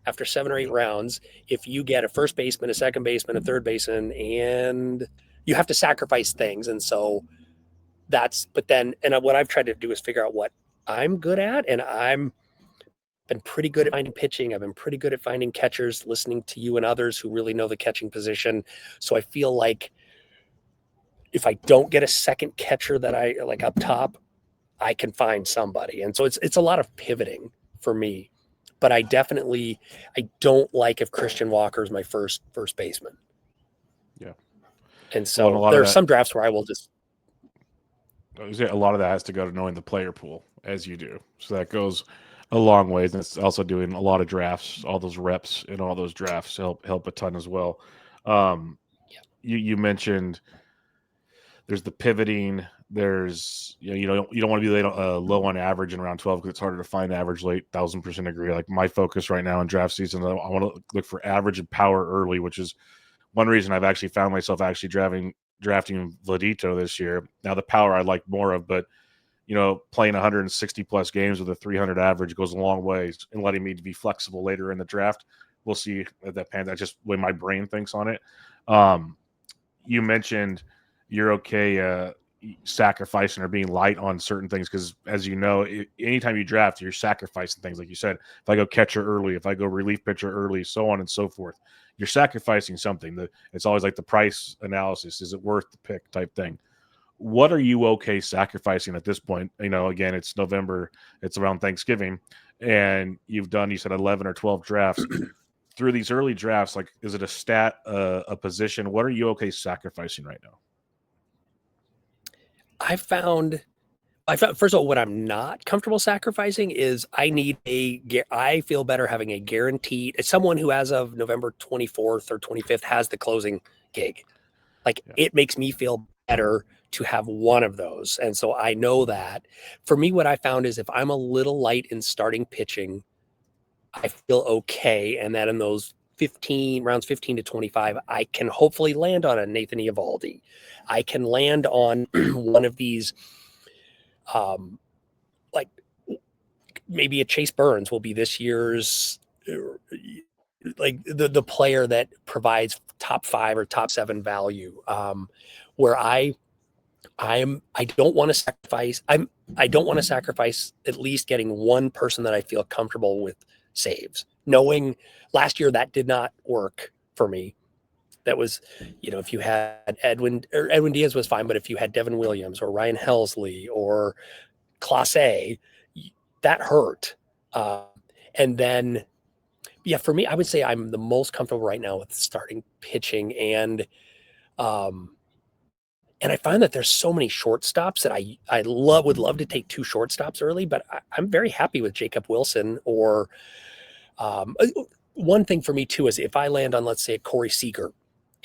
After 7 or 8 rounds, if you get a first baseman, a second baseman, a third baseman, and you have to sacrifice things. And so what I've tried to do is figure out what I'm good at. And I'm been pretty good at finding pitching. I've been pretty good at finding catchers, listening to you and others who really know the catching position. So I feel like if I don't get a second catcher that I like up top, I can find somebody. And so it's a lot of pivoting for me. But I don't like if Christian Walker is my first baseman. Yeah. And so there are some drafts where I will just. A lot of that has to go to knowing the player pool as you do. So that goes a long ways. And it's also doing a lot of drafts, all those reps in all those drafts help a ton as well. You mentioned there's the pivoting. there's you don't want to be late, low on average in round 12 because it's harder to find average late. 1,000% agree. Like my focus right now in draft season, I want to look for average and power early, which is one reason I've actually found myself actually drafting Vladito this year. Now the power I like more of, but playing 160 plus games with a 300 average goes a long way in letting me be flexible later in the draft. We'll see if that pans. That's just the way my brain thinks on it. You mentioned you're okay sacrificing or being light on certain things because, as you know, anytime you draft, you're sacrificing things. Like you said, if I go catcher early, if I go relief pitcher early, so on and so forth, you're sacrificing something. It's always like the price analysis. Is it worth the pick type thing? What are you okay sacrificing at this point? Again, it's November, it's around Thanksgiving, and you said 11 or 12 drafts. Through these early drafts, like, is it a stat, a position? What are you okay sacrificing right now? I found, first of all, what I'm not comfortable sacrificing is I feel better having a guaranteed, as someone who as of November 24th or 25th has the closing gig. Like, it makes me feel better to have one of those. And so I know that for me, what I found is if I'm a little light in starting pitching, I feel okay. And that in those rounds 15 to 25, I can hopefully land on a Nathan Eovaldi. I can land on one of these, like maybe a Chase Burns will be this year's, like the player that provides top 5 or top 7 value, where I don't want to sacrifice. I don't want to sacrifice at least getting one person that I feel comfortable with saves. Knowing last year that did not work for me. That was, if you had Edwin Diaz was fine, but if you had Devin Williams or Ryan Helsley or Clase, that hurt. And then, for me, I would say I'm the most comfortable right now with starting pitching, and I find that there's so many shortstops that I would love to take 2 shortstops early, but I'm very happy with Jacob Wilson. Or one thing for me too is if I land on, let's say, a Corey Seager,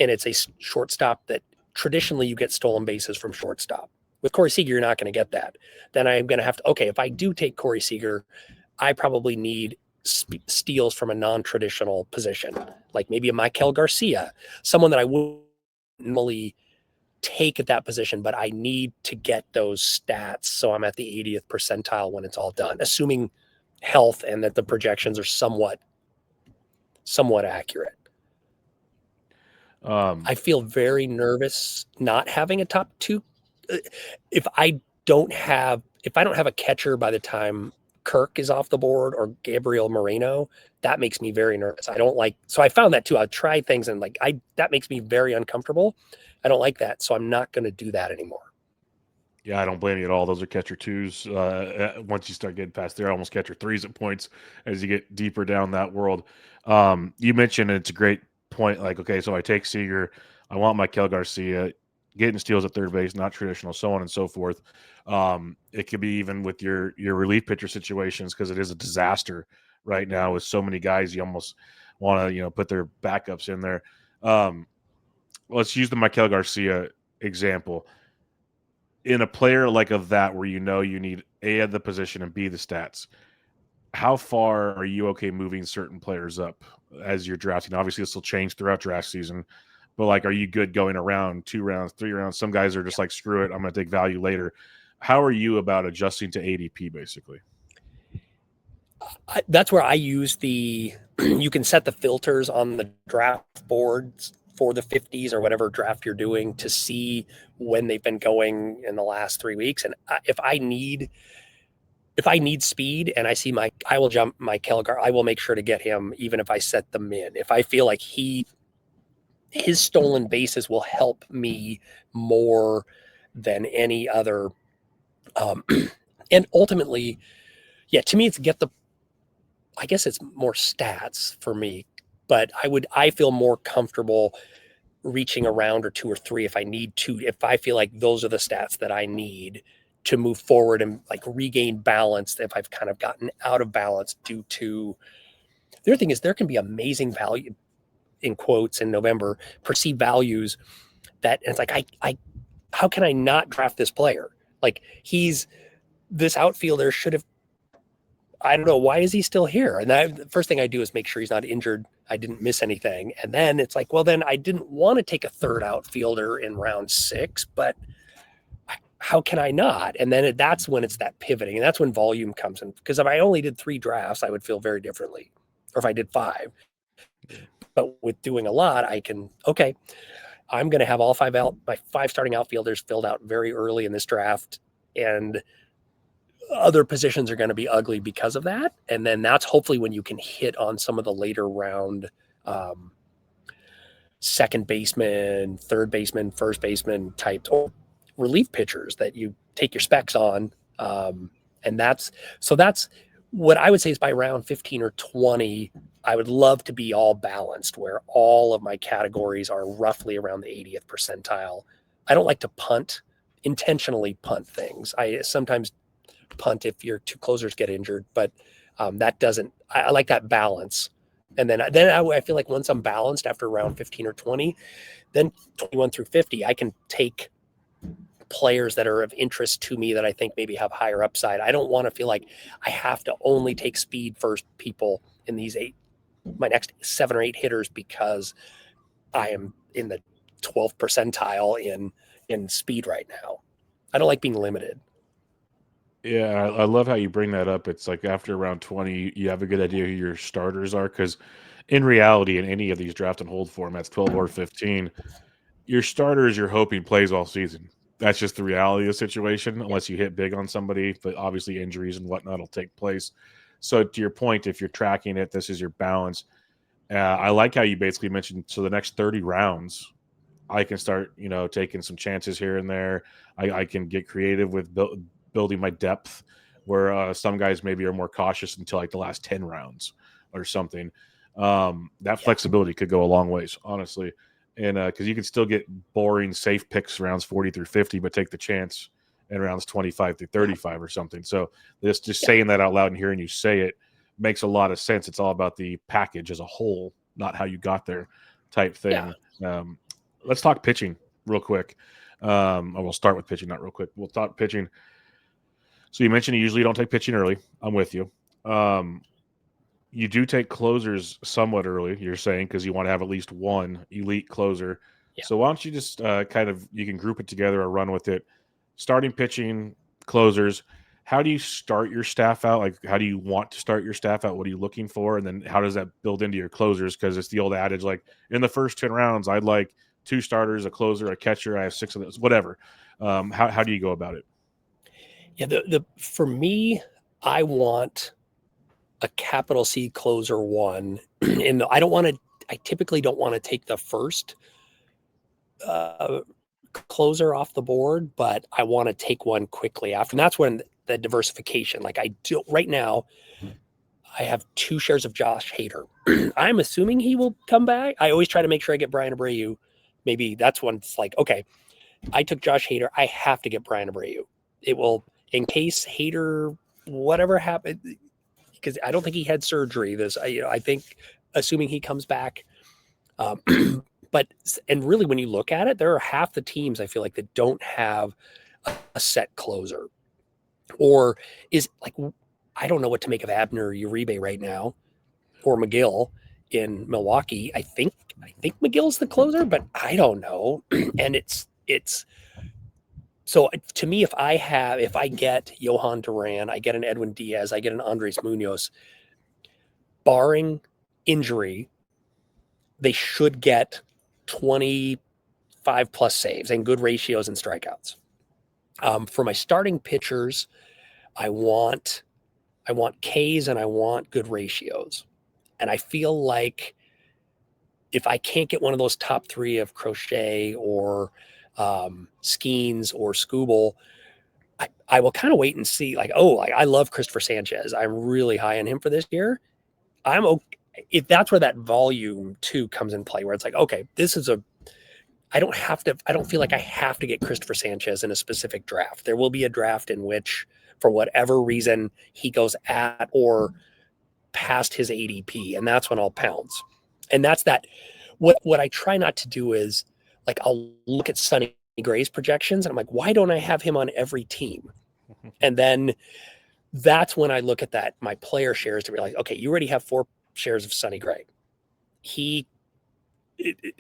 and it's a shortstop that traditionally you get stolen bases from shortstop. With Corey Seager, you're not going to get that. Then I'm going to have to, okay, if I do take Corey Seager, I probably need steals from a non-traditional position, like maybe a Michael Garcia, someone that I wouldn't normally take at that position, but I need to get those stats so I'm at the 80th percentile when it's all done, assuming health and that the projections are somewhat accurate. I feel very nervous not having a top 2. If I don't have a catcher by the time Kirk is off the board or Gabriel Moreno, that makes me very nervous. I don't like, so I found that too. I'll try things and that makes me very uncomfortable. I don't like that. So I'm not going to do that anymore. Yeah, I don't blame you at all. Those are catcher 2s. Once you start getting past there, almost catcher 3s at points as you get deeper down that world. You mentioned, and it's a great point, like, okay, so I take Seager, I want Michael Garcia, getting steals at third base, not traditional, so on and so forth. It could be even with your relief pitcher situations, because it is a disaster right now with so many guys. You almost want to put their backups in there. Let's use the Michael Garcia example. In a player like of that, where you need A, at the position, and B, the stats, how far are you okay moving certain players up as you're drafting? Obviously, this will change throughout draft season, but like, are you good going around 2 rounds, 3 rounds? Some guys are just like, screw it, I'm going to take value later. How are you about adjusting to ADP, basically? That's where I use you can set the filters on the draft boards for the 50s or whatever draft you're doing to see when they've been going in the last 3 weeks. And if I need speed and I see I will jump my Kelgar, I will make sure to get him, even if I set them in. If I feel like his stolen bases will help me more than any other. And ultimately, to me, I guess it's more stats for me, but I feel more comfortable reaching a round or 2 or 3 if I need to, if I feel like those are the stats that I need to move forward and like regain balance if I've kind of gotten out of balance due to. The other thing is there can be amazing value, in quotes, in November, perceived values that, and it's like, how can I not draft this player? Like this outfielder should have, I don't know, why is he still here? And the first thing I do is make sure he's not injured. I didn't miss anything. And then it's like, well, then I didn't want to take a third outfielder in round 6, but how can I not? And then that's when it's that pivoting. And that's when volume comes in. Because if I only did 3 drafts, I would feel very differently. Or if I did 5. But with doing a lot, I can, okay, I'm going to have all my 5 starting outfielders filled out very early in this draft. And other positions are going to be ugly because of that. And then that's hopefully when you can hit on some of the later round second baseman, third baseman, first baseman types, or relief pitchers that you take your specs on. And that's what I would say is by round 15 or 20, I would love to be all balanced where all of my categories are roughly around the 80th percentile. I don't like to intentionally punt things. I sometimes punt if your 2 closers get injured, but that doesn't, I like that balance. And then I feel like once I'm balanced after round 15 or 20, then 21 through 50, I can take players that are of interest to me that I think maybe have higher upside. I don't want to feel like I have to only take speed first people in my next 7 or 8 hitters because I am in the 12th percentile in speed right now. I don't like being limited. Yeah, I love how you bring that up. It's like after round 20, you have a good idea who your starters are. Because in reality, in any of these draft and hold formats, 12 or 15, your starters you're hoping plays all season. That's just the reality of the situation, unless you hit big on somebody. But obviously, injuries and whatnot will take place. So to your point, if you're tracking it, this is your balance. I like how you basically mentioned. So the next 30 rounds, I can start, taking some chances here and there. I can get creative with building my depth, where some guys maybe are more cautious until like the last 10 rounds or something. That flexibility could go a long ways, honestly. And because you can still get boring, safe picks rounds 40 through 50, but take the chance in rounds 25 through 35 or something. So just saying that out loud and hearing you say it makes a lot of sense. It's all about the package as a whole, not how you got there type thing. Let's talk pitching real quick. Or we'll start with pitching, not real quick. We'll talk pitching. So you mentioned you usually don't take pitching early. I'm with you. You do take closers somewhat early, you're saying, because you want to have at least one elite closer. Yeah. So why don't you just you can group it together or run with it. Starting pitching, closers. How do you start your staff out? Like, how do you want to start your staff out? What are you looking for? And then how does that build into your closers? Because it's the old adage, like in the first 10 rounds, I'd like 2 starters, a closer, a catcher. I have 6 of those, whatever. How do you go about it? Yeah, for me, I want a capital C closer 1. And I typically don't want to take the first closer off the board, but I want to take one quickly after. And that's when the diversification, like right now, I have 2 shares of Josh Hader. I'm assuming he will come back. I always try to make sure I get Brian Abreu. Maybe that's when it's like, okay, I took Josh Hader. I have to get Brian Abreu. It will, in case Hader, whatever happened, because I don't think he had surgery. I think, assuming he comes back. And really, when you look at it, there are half the teams I feel like that don't have a set closer, or is like, I don't know what to make of Abner Uribe right now, or McGill in Milwaukee. I think McGill's the closer, but I don't know. And it's so to me, if I get Johan Duran, I get an Edwin Diaz, I get an Andres Munoz, barring injury, they should get 25 plus saves and good ratios and strikeouts. For my starting pitchers, I want Ks and I want good ratios. And I feel like if I can't get one of those top 3 of Crochet or Skeens or Scooble, I will kind of wait and see. Like, I love Christopher Sanchez. I'm really high on him for this year. I'm okay if that's where that volume 2 comes in play, where it's like, okay, I don't feel like I have to get Christopher Sanchez in a specific draft. There will be a draft in which, for whatever reason, he goes at or past his ADP, and that's when I'll pounce. And that's that. What I try not to do is, like, I'll look at Sonny Gray's projections. And I'm like, why don't I have him on every team? And then that's when I look at that, my player shares, to realize, okay, you already have 4 shares of Sonny Gray.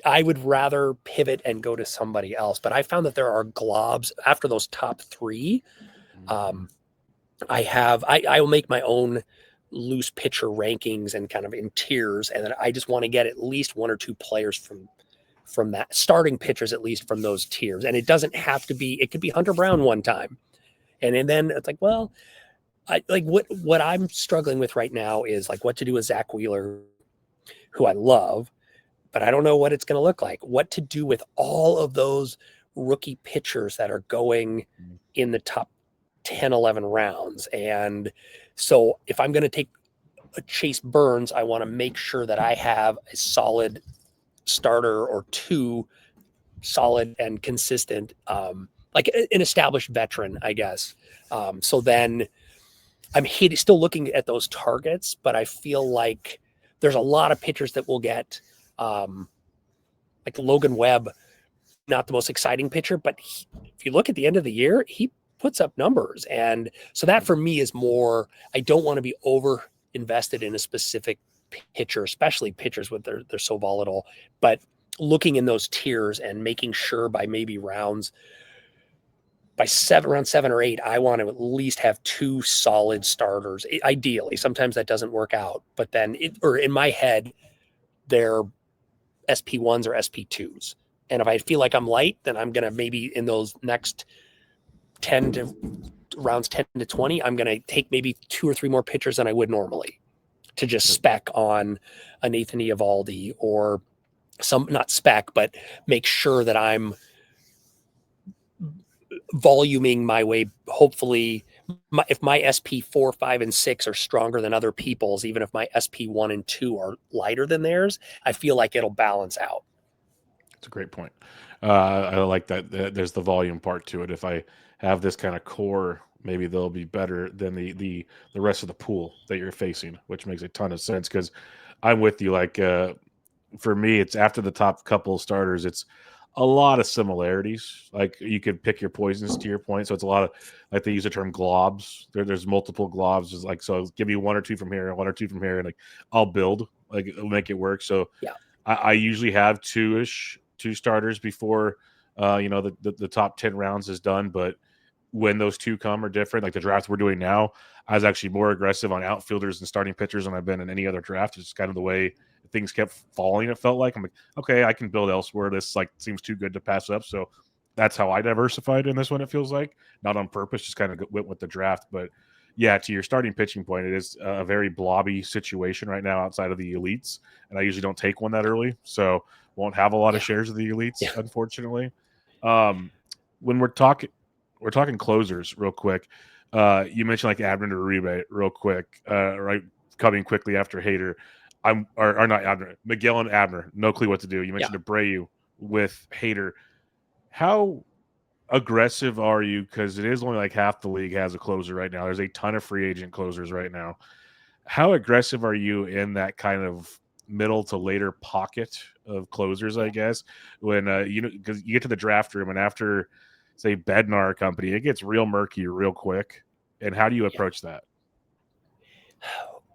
I would rather pivot and go to somebody else. But I found that there are globs after those top 3. I will make my own loose pitcher rankings and kind of in tiers. And then I just want to get at least 1 or 2 players from that, starting pitchers, at least from those tiers. And it doesn't have to be, it could be Hunter Brown one time. And then it's like, well, what I'm struggling with right now is like what to do with Zach Wheeler, who I love, but I don't know what it's going to look like. What to do with all of those rookie pitchers that are going in the top 10, 11 rounds. And so if I'm going to take a Chase Burns, I want to make sure that I have a solid starter or 2 solid and consistent, like an established veteran, I guess. So then I'm still looking at those targets, but I feel like there's a lot of pitchers that will get, like Logan Webb, not the most exciting pitcher, but if you look at the end of the year, he puts up numbers. And so that for me is more, I don't want to be over invested in a specific pitcher, especially pitchers with they're so volatile, but looking in those tiers and making sure by maybe round 7 or 8, I want to at least have 2 solid starters. Ideally, sometimes that doesn't work out, but then or in my head, they're SP1s or SP2s. And if I feel like I'm light, then I'm going to maybe in those next rounds 10 to 20, I'm going to take maybe 2 or 3 more pitchers than I would normally to just spec on a Nathan Eovaldi or not spec, but make sure that I'm voluming my way. Hopefully if my SP 4, 5, and 6 are stronger than other people's, even if my SP 1 and 2 are lighter than theirs, I feel like it'll balance out. That's a great point. I like that. There's the volume part to it. If I have this kind of core, maybe they'll be better than the rest of the pool that you're facing, which makes a ton of sense. Because I'm with you. Like for me, it's after the top couple of starters, it's a lot of similarities. Like you could pick your poisons to your point. So it's a lot of, like they use the term globs. There's multiple globs. It's like, so give me 1 or 2 from here, 1 or 2 from here, and like I'll build, like it'll make it work. So yeah, I usually have 2 starters before the top 10 rounds is done. But when those 2 come are different. Like the draft we're doing now, I was actually more aggressive on outfielders and starting pitchers than I've been in any other draft. It's kind of the way things kept falling. It felt like I'm like, okay, I can build elsewhere. This like seems too good to pass up. So that's how I diversified in this one. It feels like not on purpose, just kind of went with the draft. But yeah, to your starting pitching point, it is a very blobby situation right now outside of the elites, and I usually don't take one that early, so won't have a lot of shares of the elites, unfortunately. When we're talking closers, real quick. You mentioned like Abner Uribe, real quick, right? Coming quickly after Hader. Or not Abner, Miguel and Abner. No clue what to do. You mentioned Abreu with Hader. How aggressive are you? Because it is only like half the league has a closer right now. There's a ton of free agent closers right now. How aggressive are you in that kind of middle to later pocket of closers, I guess, when because you get to the draft room and after, say, Bednar company, it gets real murky real quick. And how do you approach that?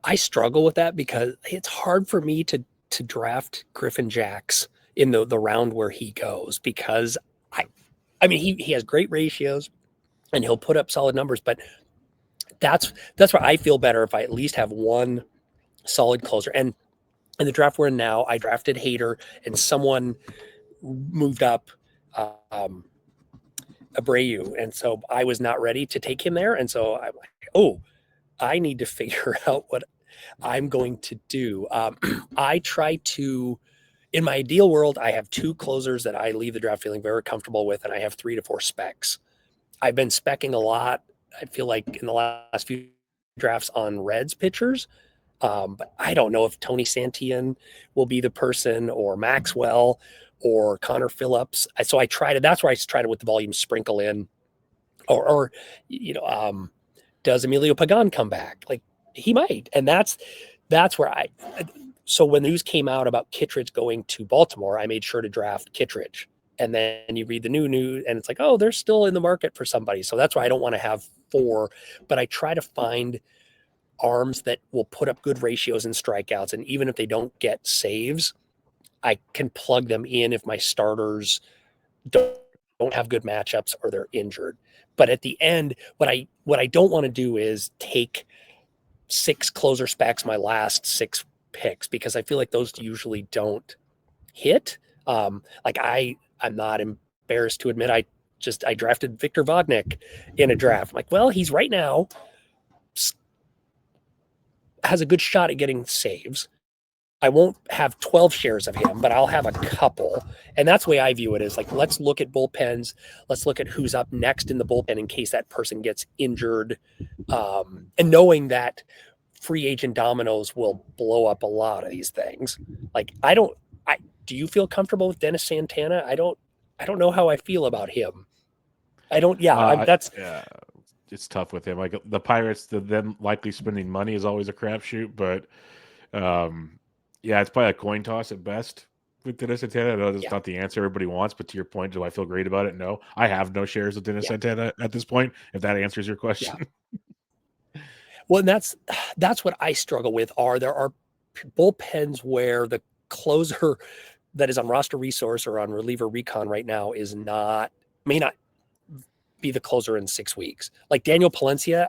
I struggle with that because it's hard for me to draft Griffin Jacks in the round where he goes, because I mean he has great ratios and he'll put up solid numbers, but that's where I feel better if I at least have one solid closer. And in the draft we're in now, I drafted Hader and someone moved up Abreu, and so I was not ready to take him there. And so I'm like, oh, I need to figure out what I'm going to do. I try to, in my ideal world, I have 2 closers that I leave the draft feeling very comfortable with, and I have 3 to 4 specs. I've been specking a lot. I feel like in the last few drafts on Reds pitchers, but I don't know if Tony Santillan will be the person, or Maxwell, or Connor Phillips. So I try to. That's where I try to with the volume sprinkle in, or does Emilio Pagan come back? Like he might, and that's where so when news came out about Kittredge going to Baltimore, I made sure to draft Kittredge, and then you read the new news and it's like, oh, they're still in the market for somebody. So that's why I don't want to have four, but I try to find arms that will put up good ratios and strikeouts. And even if they don't get saves, I can plug them in if my starters don't have good matchups or they're injured. But at the end, what I don't want to do is take six closer specs my last six picks, because I feel like those usually don't hit. I'm not embarrassed to admit I drafted Victor Vodnik in a draft. I'm like, well, he's right now has a good shot at getting saves. I won't have 12 shares of him, but I'll have a couple. And that's the way I view it, is like, let's look at bullpens. Let's look at who's up next in the bullpen in case that person gets injured. And knowing that free agent dominoes will blow up a lot of these things. Like, do you feel comfortable with Dennis Santana? I don't know how I feel about him. I don't, yeah, that's, yeah, it's tough with him. Like the Pirates, them likely spending money is always a crapshoot, but yeah, it's probably a coin toss at best with Dennis Santana. I know that's yeah, not the answer everybody wants, but to your point, do I feel great about it? No, I have no shares of Dennis yeah, Santana at this point. If that answers your yeah. question, Well, and that's what I struggle with. There are bullpens where the closer that is on roster resource or on reliever recon right now may not be the closer in 6 weeks. Like Daniel Palencia,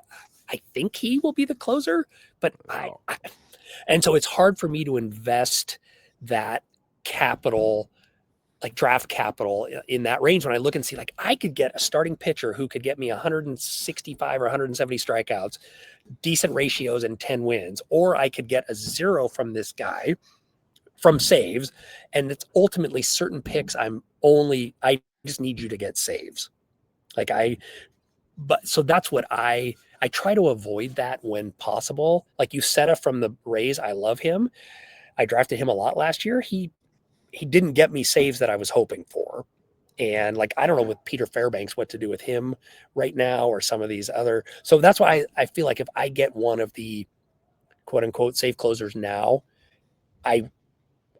I think he will be the closer, but wow. and so it's hard for me to invest that capital, like draft capital, in that range when I look and see, like, I could get a starting pitcher who could get me 165 or 170 strikeouts, decent ratios, and 10 wins, or I could get a zero from this guy from saves. And it's ultimately certain picks. I just need you to get saves. Like but so that's what I try to avoid that when possible. Like Uceta from the Rays, I love him. I drafted him a lot last year. He didn't get me saves that I was hoping for. And like, I don't know with Peter Fairbanks what to do with him right now, or some of these other. So that's why I feel like if I get one of the quote unquote safe closers now, I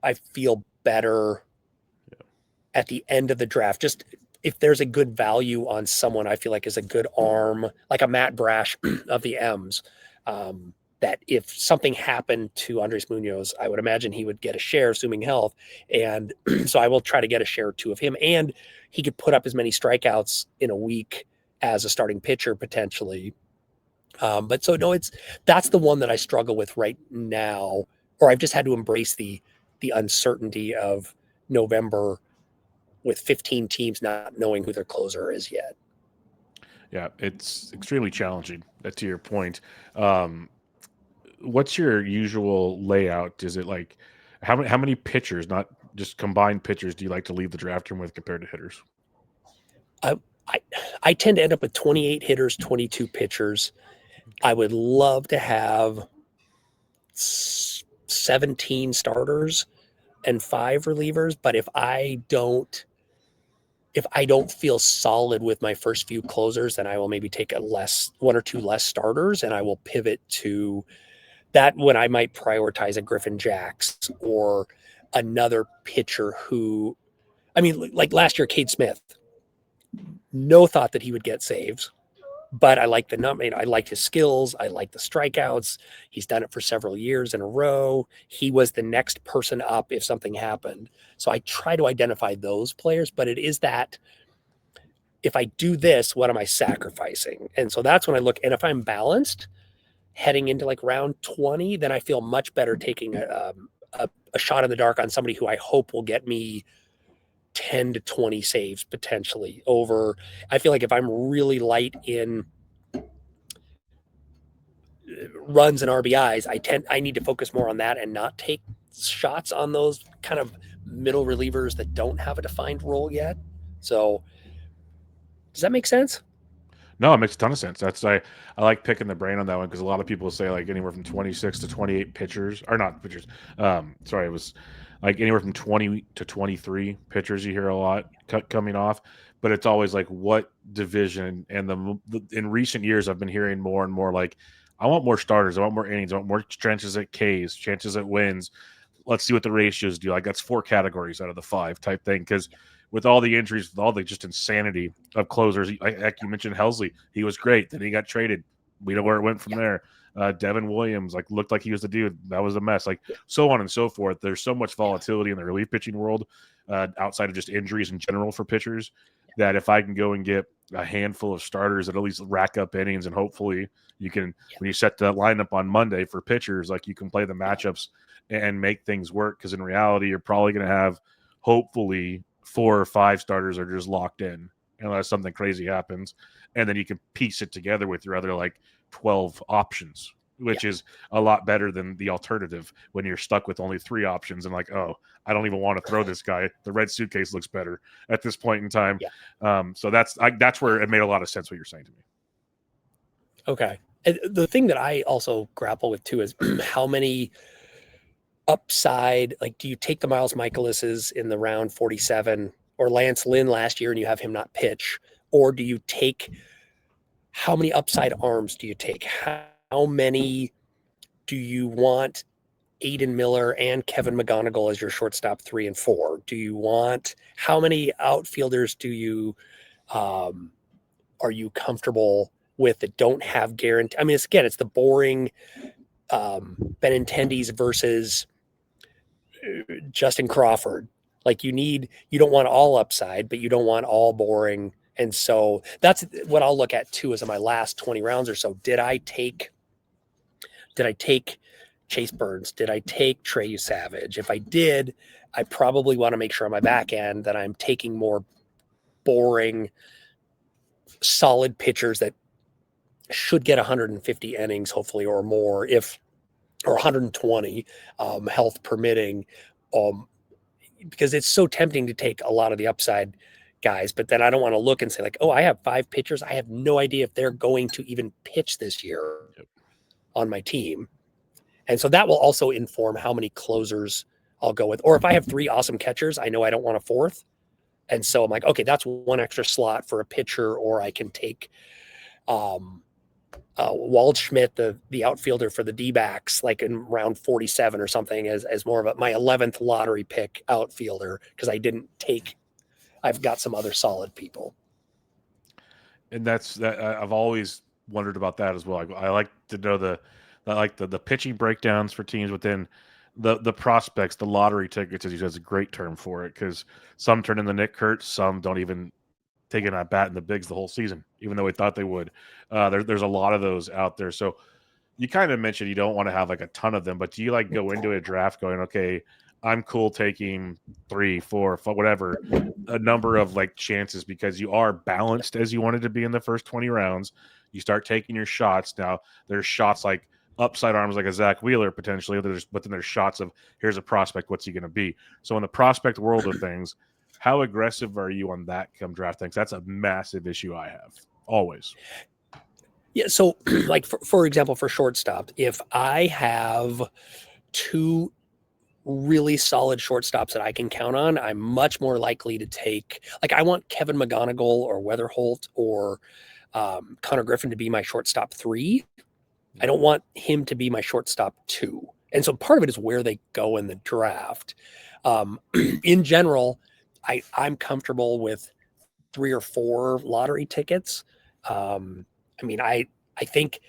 I feel better at the end of the draft. Just if there's a good value on someone I feel like is a good arm, like a Matt Brash of the M's, that if something happened to Andres Munoz, I would imagine he would get a share, assuming health. And so I will try to get a share or two of him. And he could put up as many strikeouts in a week as a starting pitcher potentially. But so no, that's the one that I struggle with right now, or I've just had to embrace the uncertainty of November with 15 teams not knowing who their closer is yet. Yeah, it's extremely challenging. To your point, what's your usual layout? Is it like how many pitchers, not just combined pitchers, do you like to leave the draft room with compared to hitters? I, I, I tend to end up with 28 hitters, 22 pitchers. I would love to have 17 starters and 5 relievers, but if I don't feel solid with my first few closers, then I will maybe take one or two less starters, and I will pivot to that when I might prioritize a Griffin Jacks or another pitcher who, I mean, like last year, Cade Smith, no thought that he would get saves, but I like the number. I like his skills. I like the strikeouts. He's done it for several years in a row. He was the next person up if something happened. So I try to identify those players, but it is that if I do this, what am I sacrificing? And so that's when I look. And if I'm balanced heading into like round 20, then I feel much better taking a shot in the dark on somebody who I hope will get me 10 to 20 saves potentially over. I feel like if I'm really light in runs and RBIs, I need to focus more on that and not take shots on those kind of middle relievers that don't have a defined role yet. So does that make sense? No, it makes a ton of sense. I like picking the brain on that one because a lot of people say like anywhere from 26 to 28 pitchers, or not pitchers. Sorry, it was like anywhere from 20 to 23 pitchers. You hear a lot coming off, but it's always like what division. And in recent years, I've been hearing more and more like I want more starters, I want more innings, I want more chances at Ks, chances at wins. Let's see what the ratios do. Like that's 4 categories out of the 5 type thing because with all the injuries, with all the just insanity of closers. Like you mentioned, Helsley, he was great. Then he got traded. We know where it went from there. Devin Williams, like, looked like he was the dude. That was a mess. Like, so on and so forth. There's so much volatility in the relief pitching world, outside of just injuries in general for pitchers, that if I can go and get a handful of starters that at least rack up innings, and hopefully you can, when you set the lineup on Monday for pitchers, like, you can play the matchups and make things work. Because in reality, you're probably going to have, hopefully, 4 or 5 starters are just locked in unless something crazy happens, and then you can piece it together with your other, like, 12 options, which is a lot better than the alternative when you're stuck with only 3 options and, like, oh, I don't even want to throw this guy. The red suitcase looks better at this point in time. So that's where it made a lot of sense what you're saying to me. Okay. And the thing that I also grapple with too is how many upside, like, do you take the Miles Michaelises in the round 47 or Lance Lynn last year and you have him not pitch? Or do you take, how many upside arms do you take? How many do you want Aiden Miller and Kevin McGonigal as your shortstop 3 and 4? Do you want, how many outfielders do you, are you comfortable with that don't have guarantee? I mean, it's the boring Benintendi's versus Justin Crawford. Like, you don't want all upside, but you don't want all boring. And so that's what I'll look at too, is in my last 20 rounds or so. Did I take Chase Burns? Did I take Trey Savage? If I did, I probably want to make sure on my back end that I'm taking more boring, solid pitchers that should get 150 innings, hopefully, or more, or 120, health permitting, because it's so tempting to take a lot of the upside guys, but then I don't want to look and say, like, oh, I have 5 pitchers. I have no idea if they're going to even pitch this year on my team. And so that will also inform how many closers I'll go with. Or if I have 3 awesome catchers, I know I don't want a 4th. And so I'm like, okay, that's 1 extra slot for a pitcher, or I can take Waldschmidt, the outfielder for the D-backs, like in round 47 or something, as more of my 11th lottery pick outfielder, because I've got some other solid people. And that's that. I've always wondered about that as well. I like to know the pitching breakdowns for teams within the prospects, the lottery tickets, as you said, is a great term for it, because some turn into Nick Kurtz, some don't even take it at bat in the bigs the whole season, even though we thought they would. There's a lot of those out there. So you kind of mentioned you don't want to have like a ton of them, but do you like go into a draft going, okay, I'm cool taking 3, 4, 5, whatever, a number of like chances, because you are balanced as you wanted to be in the first 20 rounds. You start taking your shots. Now there's shots like upside arms, like a Zach Wheeler potentially, but then there's shots of, here's a prospect, what's he going to be? So in the prospect world of things, how aggressive are you on that come draft things? That's a massive issue I have always. Yeah. So like, for example, for shortstop, if I have 2 really solid shortstops that I can count on, I'm much more likely to take, like, I want Kevin McGonigal or Weatherholt or Connor Griffin to be my shortstop 3. I don't want him to be my shortstop 2. And so part of it is where they go in the draft. In general, I'm comfortable with 3 or 4 lottery tickets. I mean, I think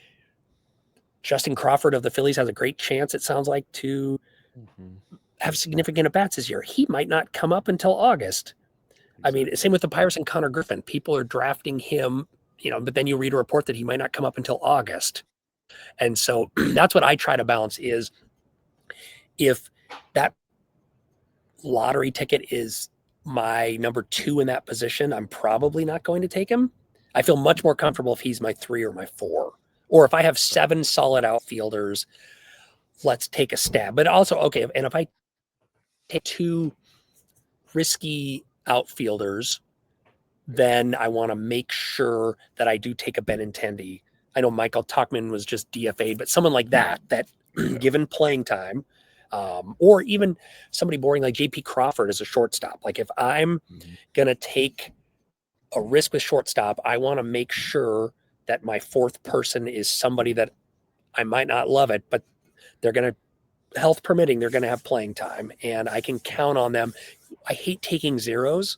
Justin Crawford of the Phillies has a great chance, it sounds like, to have significant at-bats this year. He might not come up until August. I mean, same with the Pirates and Connor Griffin. People are drafting him, but then you read a report that he might not come up until August. And so that's what I try to balance, is if that lottery ticket is my number 2 in that position, I'm probably not going to take him. I feel much more comfortable if he's my 3 or my 4. Or if I have 7 solid outfielders, let's take a stab. But also, okay, and if I take 2 risky outfielders, then I want to make sure that I do take a Benintendi. I know Michael Tuchman was just DFA'd, but someone like that given playing time, or even somebody boring like JP Crawford as a shortstop. Like, if I'm going to take a risk with shortstop, I want to make sure that my 4th person is somebody that I might not love it, but they're going to, health permitting, they're going to have playing time, and I can count on them. I hate taking zeros.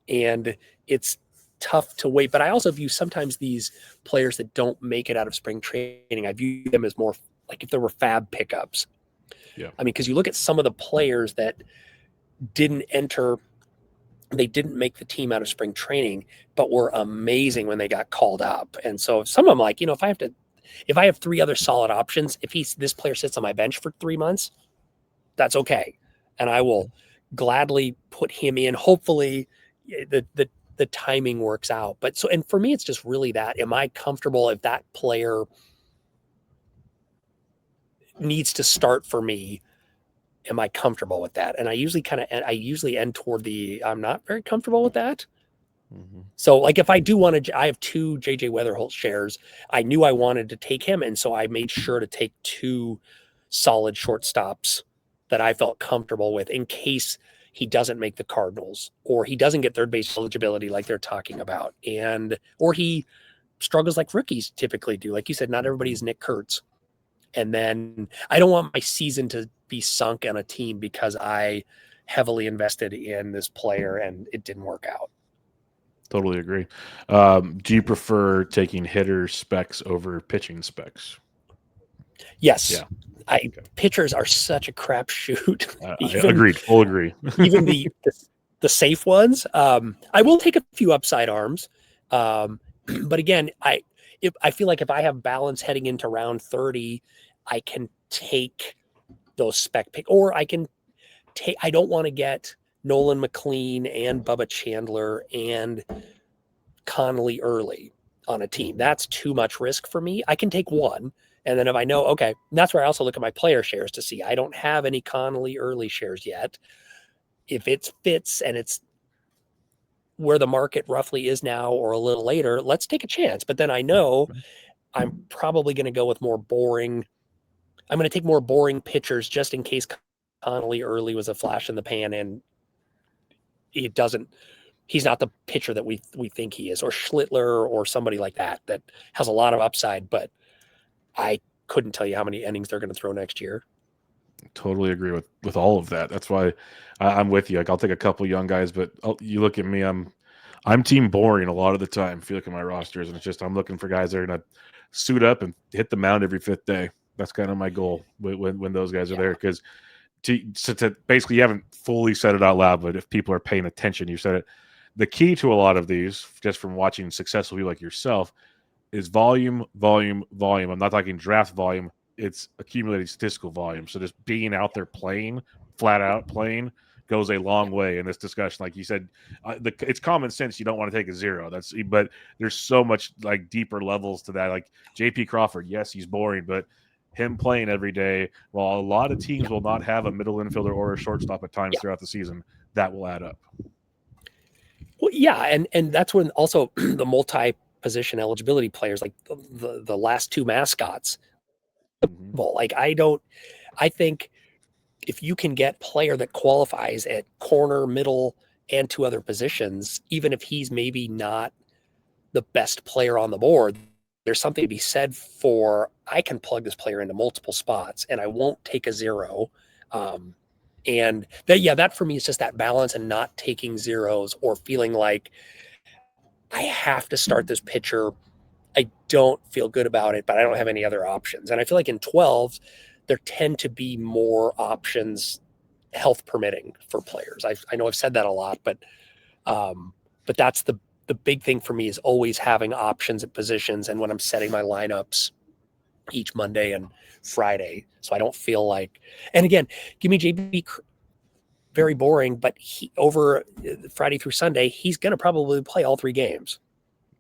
and it's tough to wait. But I also view sometimes these players that don't make it out of spring training, I view them as more like if there were fab pickups. Yeah. I mean, because you look at some of the players that didn't enter, they didn't make the team out of spring training, but were amazing when they got called up. And so some of them, like, if I have three other solid options, if this player sits on my bench for 3 months, that's okay. And I will gladly put him in. Hopefully the timing works out. But so, and for me, it's just really that, am I comfortable if that player needs to start for me? Am I comfortable with that? And I usually end toward I'm not very comfortable with that. Mm-hmm. So like if I do want to, I have 2 JJ Weatherholt shares. I knew I wanted to take him. And so I made sure to take 2 solid shortstops that I felt comfortable with in case he doesn't make the Cardinals or he doesn't get third base eligibility like they're talking about. Or he struggles like rookies typically do. Like you said, not everybody's Nick Kurtz. And then I don't want my season to be sunk on a team because I heavily invested in this player and it didn't work out. Totally agree. Do you prefer taking hitter specs over pitching specs? Yes. Yeah. Pitchers are such a crapshoot. I agreed. Full agree. Even the safe ones. I will take a few upside arms. But again, I feel like if I have balance heading into round 30, I can take those spec pick, or I don't want to get Nolan McLean and Bubba Chandler and Connolly early on a team. That's too much risk for me. I can take one. And then if I know, okay, that's where I also look at my player shares to see. I don't have any Connolly early shares yet. If it fits and it's where the market roughly is now or a little later, let's take a chance. But then I know I'm probably going to go with more boring. I'm going to take more boring pitchers just in case Connolly early was a flash in the pan and he's not the pitcher that we think he is, or Schlittler or somebody like that has a lot of upside, but I couldn't tell you how many innings they're going to throw next year. Totally agree with all of that. That's why I'm with you. Like I'll take a couple young guys, but you look at me, I'm team boring a lot of the time. If you look at my rosters, and it's just I'm looking for guys that are going to suit up and hit the mound every 5th day. That's kind of my goal when those guys are there, because to basically, you haven't fully said it out loud, but if people are paying attention, you said it. The key to a lot of these, just from watching successful people like yourself, is volume, volume, volume. I'm not talking draft volume. It's accumulated statistical volume. So just being out there playing, flat out playing, goes a long way in this discussion. Like you said, it's common sense. You don't want to take a 0. But there's so much like deeper levels to that. Like J.P. Crawford, yes, he's boring, but him playing every day, while a lot of teams will not have a middle infielder or a shortstop at times throughout the season, that will add up. Well, yeah, and that's when also the multi-position eligibility players, like the last 2 mascots, like I think if you can get player that qualifies at corner, middle, and 2 other positions, even if he's maybe not the best player on the board, there's something to be said for I can plug this player into multiple spots and I won't take a 0. And that for me is just that balance and not taking zeros or feeling like I have to start this pitcher. I don't feel good about it, but I don't have any other options. And I feel like in 12, there tend to be more options, health permitting, for players. I know I've said that a lot, but that's the big thing for me is always having options at positions. And when I'm setting my lineups each Monday and Friday, so I don't feel like, and again, give me JB, very boring, but he over Friday through Sunday, he's going to probably play all 3 games.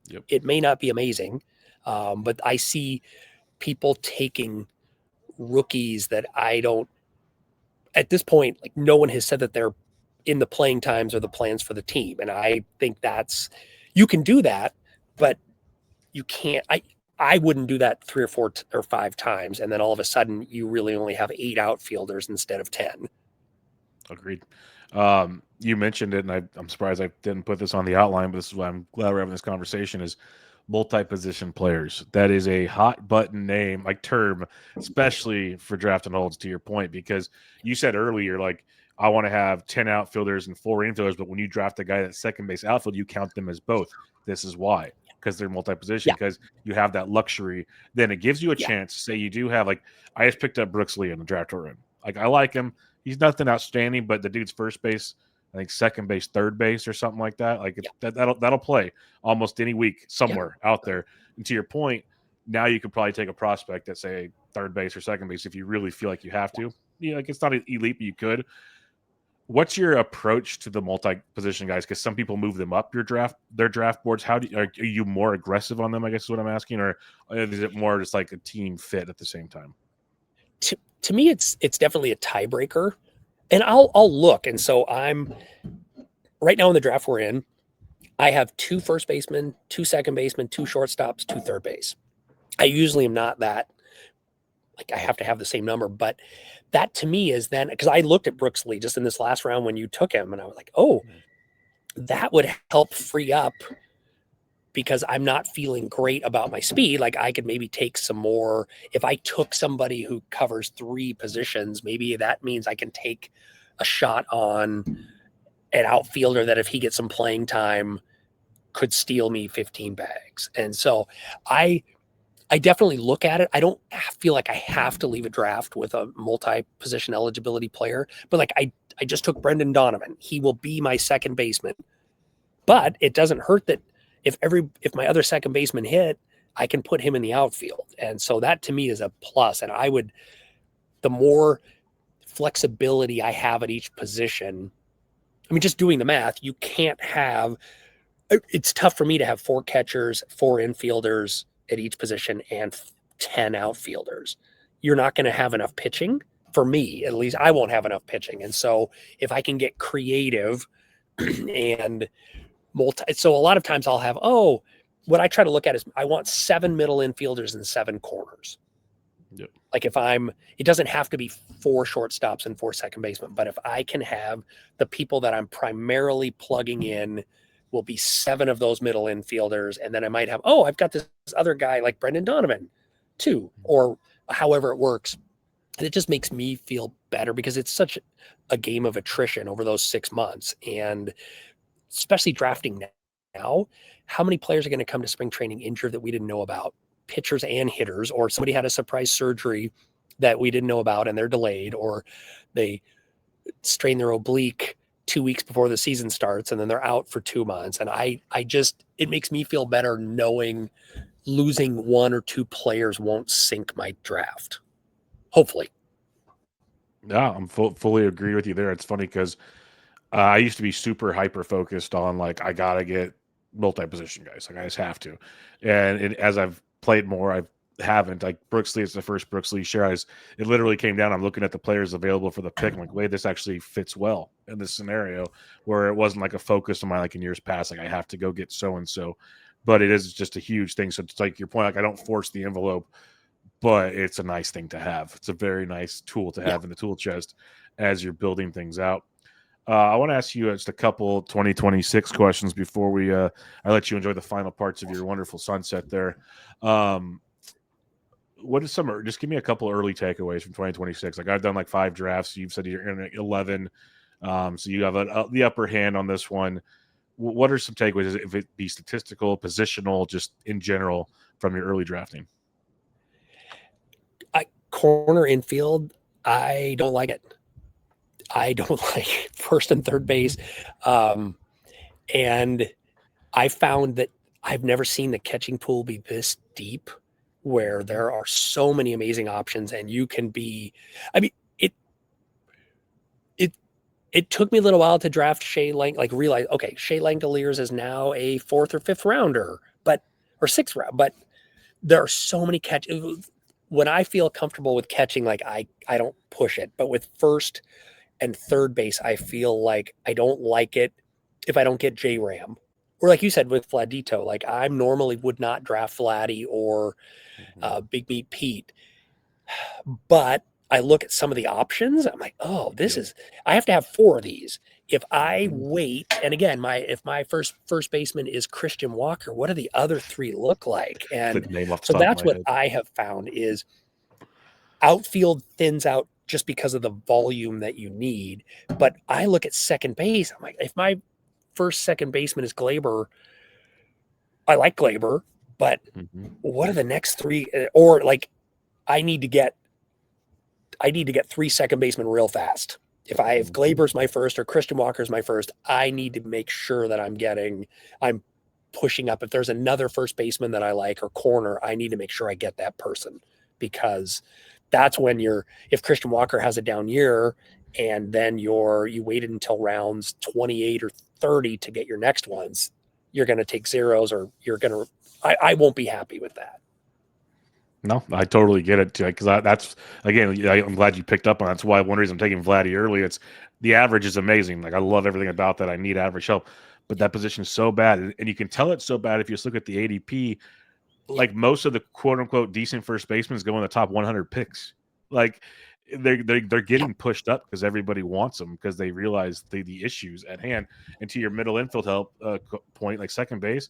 Yep. It may not be amazing, but I see people taking rookies that I don't, at this point, like no one has said that they're in the playing times or the plans for the team. And I think you can do that, but you can't, I wouldn't do that 3 or 4 or 5 times. And then all of a sudden you really only have 8 outfielders instead of 10. Agreed. You mentioned it, and I'm surprised I didn't put this on the outline, but this is why I'm glad we're having this conversation, is multi-position players. That is a hot button term, especially for draft and holds, to your point, because you said earlier, like, I want to have 10 outfielders and 4 infielders, but when you draft a guy that's second base outfield, you count them as both. This is why, because they're multi-position, Yeah. because you have that luxury. Then it gives you a Yeah. chance. Say you do have, like, I just picked up Brooks Lee in the draft we're in. Like, I like him. He's nothing outstanding, but the dude's first base, I think second base, third base, or something like that. Like, Yeah. that'll play almost any week Yeah. somewhere out there. And to your point, now you could probably take a prospect at, say, third base or second base if you really feel like you have to. Yeah, like, it's not elite, but you could. What's your approach to the multi-position guys? Because some people move them up their draft boards. How do are you more aggressive on them? I guess is what I'm asking, or is it more just like a team fit at the same time? To me, it's definitely a tiebreaker, and I'll look. And so I'm right now in the draft we're in. I have 2 first basemen, 2 second basemen, 2 shortstops, 2 third base. I usually am not that, like, I have to have the same number, but that to me is then, because I looked at Brooks Lee just in this last round when you took him, and I was like, oh, that would help free up, because I'm not feeling great about my speed. Like, I could maybe take some more. If I took somebody who covers 3 positions, maybe that means I can take a shot on an outfielder that, if he gets some playing time, could steal me 15 bags. And so I definitely look at it. I don't feel like I have to leave a draft with a multi-position eligibility player, but like I just took Brendan Donovan. He will be my second baseman, but it doesn't hurt that if my other second baseman hit, I can put him in the outfield. And so that to me is a plus. And the more flexibility I have at each position, I mean, just doing the math, it's tough for me to have 4 catchers, 4 infielders at each position, and 10 outfielders. You're not going to have enough pitching. For me, at least, I won't have enough pitching. And so if I can get creative and so a lot of times I'll have, what I try to look at is I want 7 middle infielders and 7 corners. Yep. Like, it doesn't have to be 4 shortstops and 4 second basemen, but if I can have the people that I'm primarily plugging in will be 7 of those middle infielders, and then I might have, I've got this other guy like Brendan Donovan too, or however it works. And it just makes me feel better, because it's such a game of attrition over those 6 months. And especially drafting now, how many players are going to come to spring training injured that we didn't know about? Pitchers and hitters, or somebody had a surprise surgery that we didn't know about and they're delayed, or they strain their oblique 2 weeks before the season starts and then they're out for 2 months. And it makes me feel better knowing losing 1 or 2 players won't sink my draft. Hopefully. Yeah, I'm fully agree with you there. It's funny because I used to be super hyper focused on, like, I gotta get multi-position guys. Like, I just have to. And as I've played more, I haven't. Like, Brooks Lee, it's the first Brooks Lee share. It literally came down. I'm looking at the players available for the pick. I'm like, wait, this actually fits well in this scenario, where it wasn't like a focus of mine like in years past. Like, I have to go get so and so, but it is just a huge thing. So it's like your point. Like, I don't force the envelope, but it's a nice thing to have. It's a very nice tool to have in the tool chest as you're building things out. I want to ask you just a couple 2026 questions before I let you enjoy the final parts of your wonderful sunset there. What is just give me a couple early takeaways from 2026. Like, I've done like 5 drafts. You've said you're in 11. So you have the upper hand on this one. What are some takeaways, if it be statistical, positional, just in general, from your early drafting? Corner infield, I don't like it. I don't like first and third base. And I found that I've never seen the catching pool be this deep, where there are so many amazing options, and you can be, I mean, it took me a little while to draft Shea Lang, like realize, okay, Shea Langoliers is now a 4th or 5th rounder, or 6th round, but there are so many catches. When I feel comfortable with catching, like I don't push it, but with first and third base, I feel like I don't like it if I don't get J Ram, or like you said with Vladito. Like, I normally would not draft Vladdy or Big Meat Pete, but I look at some of the options. I'm like, I have to have 4 of these. If I wait, and again, if my first baseman is Christian Walker, what do the other 3 look like? And so that's what I have found is outfield thins out just because of the volume that you need. But I look at second base. I'm like, if my first second baseman is Glaber, I like Glaber, but Mm-hmm. what are the next three? Or like, I need to get 3 second basemen real fast. If Glaber's my first or Christian Walker's my first, I need to make sure that I'm pushing up. If there's another first baseman that I like or corner, I need to make sure I get that person, because that's when if Christian Walker has a down year and then you waited until rounds 28 or 30 to get your next ones, you're going to take zeros, or I won't be happy with that. No, I totally get it too. Because that's again, I'm glad you picked up on. That's why one reason I'm taking Vladdy early. It's the average is amazing. Like I love everything about that. I need average help, but that position is so bad, and you can tell it's so bad if you just look at the ADP. Yeah. Like most of the quote unquote decent first basemen go in the top 100 picks. Like they're getting pushed up because everybody wants them because they realize the issues at hand. And to your middle infield help point, like second base,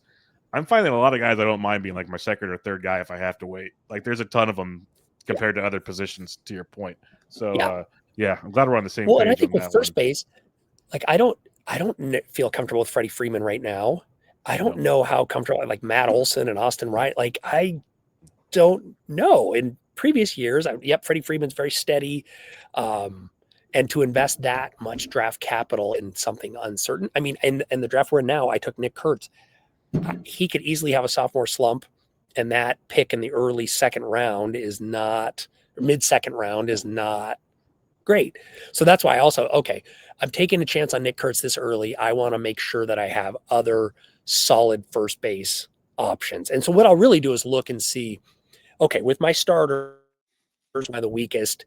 I'm finding a lot of guys I don't mind being like my second or third guy if I have to wait. Like there's a ton of them compared to other positions. To your point, so Yeah. yeah, I'm glad we're on the same Well, and I page think on with that first one. base, like I don't feel comfortable with Freddie Freeman right now. I don't No, know how comfortable, like Matt Olson and Austin Wright. Like I don't know. In previous years, Freddie Freeman's very steady. And to invest that much draft capital in something uncertain. I mean, in the draft we're in now, I took Nick Kurtz. He could easily have a sophomore slump, and that pick in the early second round is not, mid second round is not great. So that's why I'm taking a chance on Nick Kurtz this early. I want to make sure that I have other solid first base options. And so what I'll really do is look and see, okay, with my starters, by the weakest,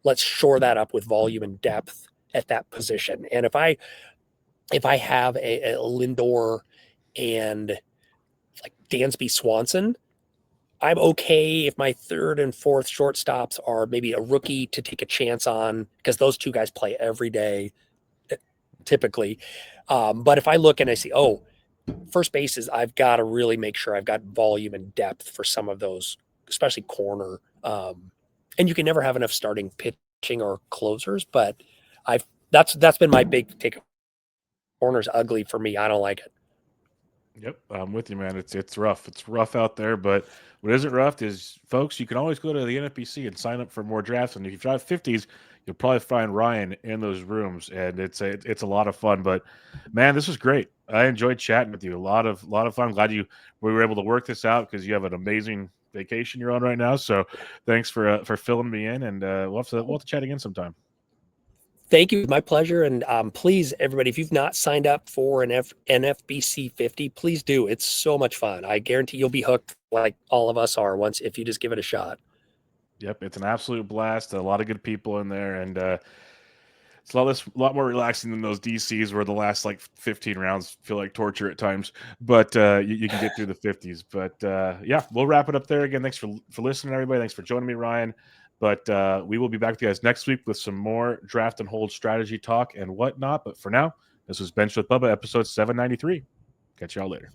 let's shore that up with volume and depth at that position. And if I have a Lindor and like Dansby Swanson, I'm okay if my third and fourth shortstops are maybe a rookie to take a chance on, because those two guys play every day typically. But if I look and I see, first bases, I've got to really make sure I've got volume and depth for some of those, especially corner. And you can never have enough starting pitching or closers, but that's been my big take. Corner's ugly for me. I don't like it. Yep, I'm with you, man. It's rough. It's rough out there, but what isn't rough is, folks, you can always go to the NFBC and sign up for more drafts. And if you drive 50s, you'll probably find Ryan in those rooms, and it's a lot of fun. But man, this was great. I enjoyed chatting with you. A lot of fun. Glad we were able to work this out because you have an amazing vacation you're on right now. So thanks for filling me in, and we'll have to chat again sometime. Thank you. My pleasure. And please, everybody, if you've not signed up for an NFBC 50, please do. It's so much fun. I guarantee you'll be hooked like all of us are once if you just give it a shot. Yep, it's an absolute blast. A lot of good people in there, and it's a lot more relaxing than those DCs where the last like 15 rounds feel like torture at times. But you can get through the 50s. But yeah, we'll wrap it up there. Again, thanks for listening, everybody. Thanks for joining me, Ryan. But we will be back with you guys next week with some more draft and hold strategy talk and whatnot. But for now, this was Bench with Bubba, episode 793. Catch y'all later.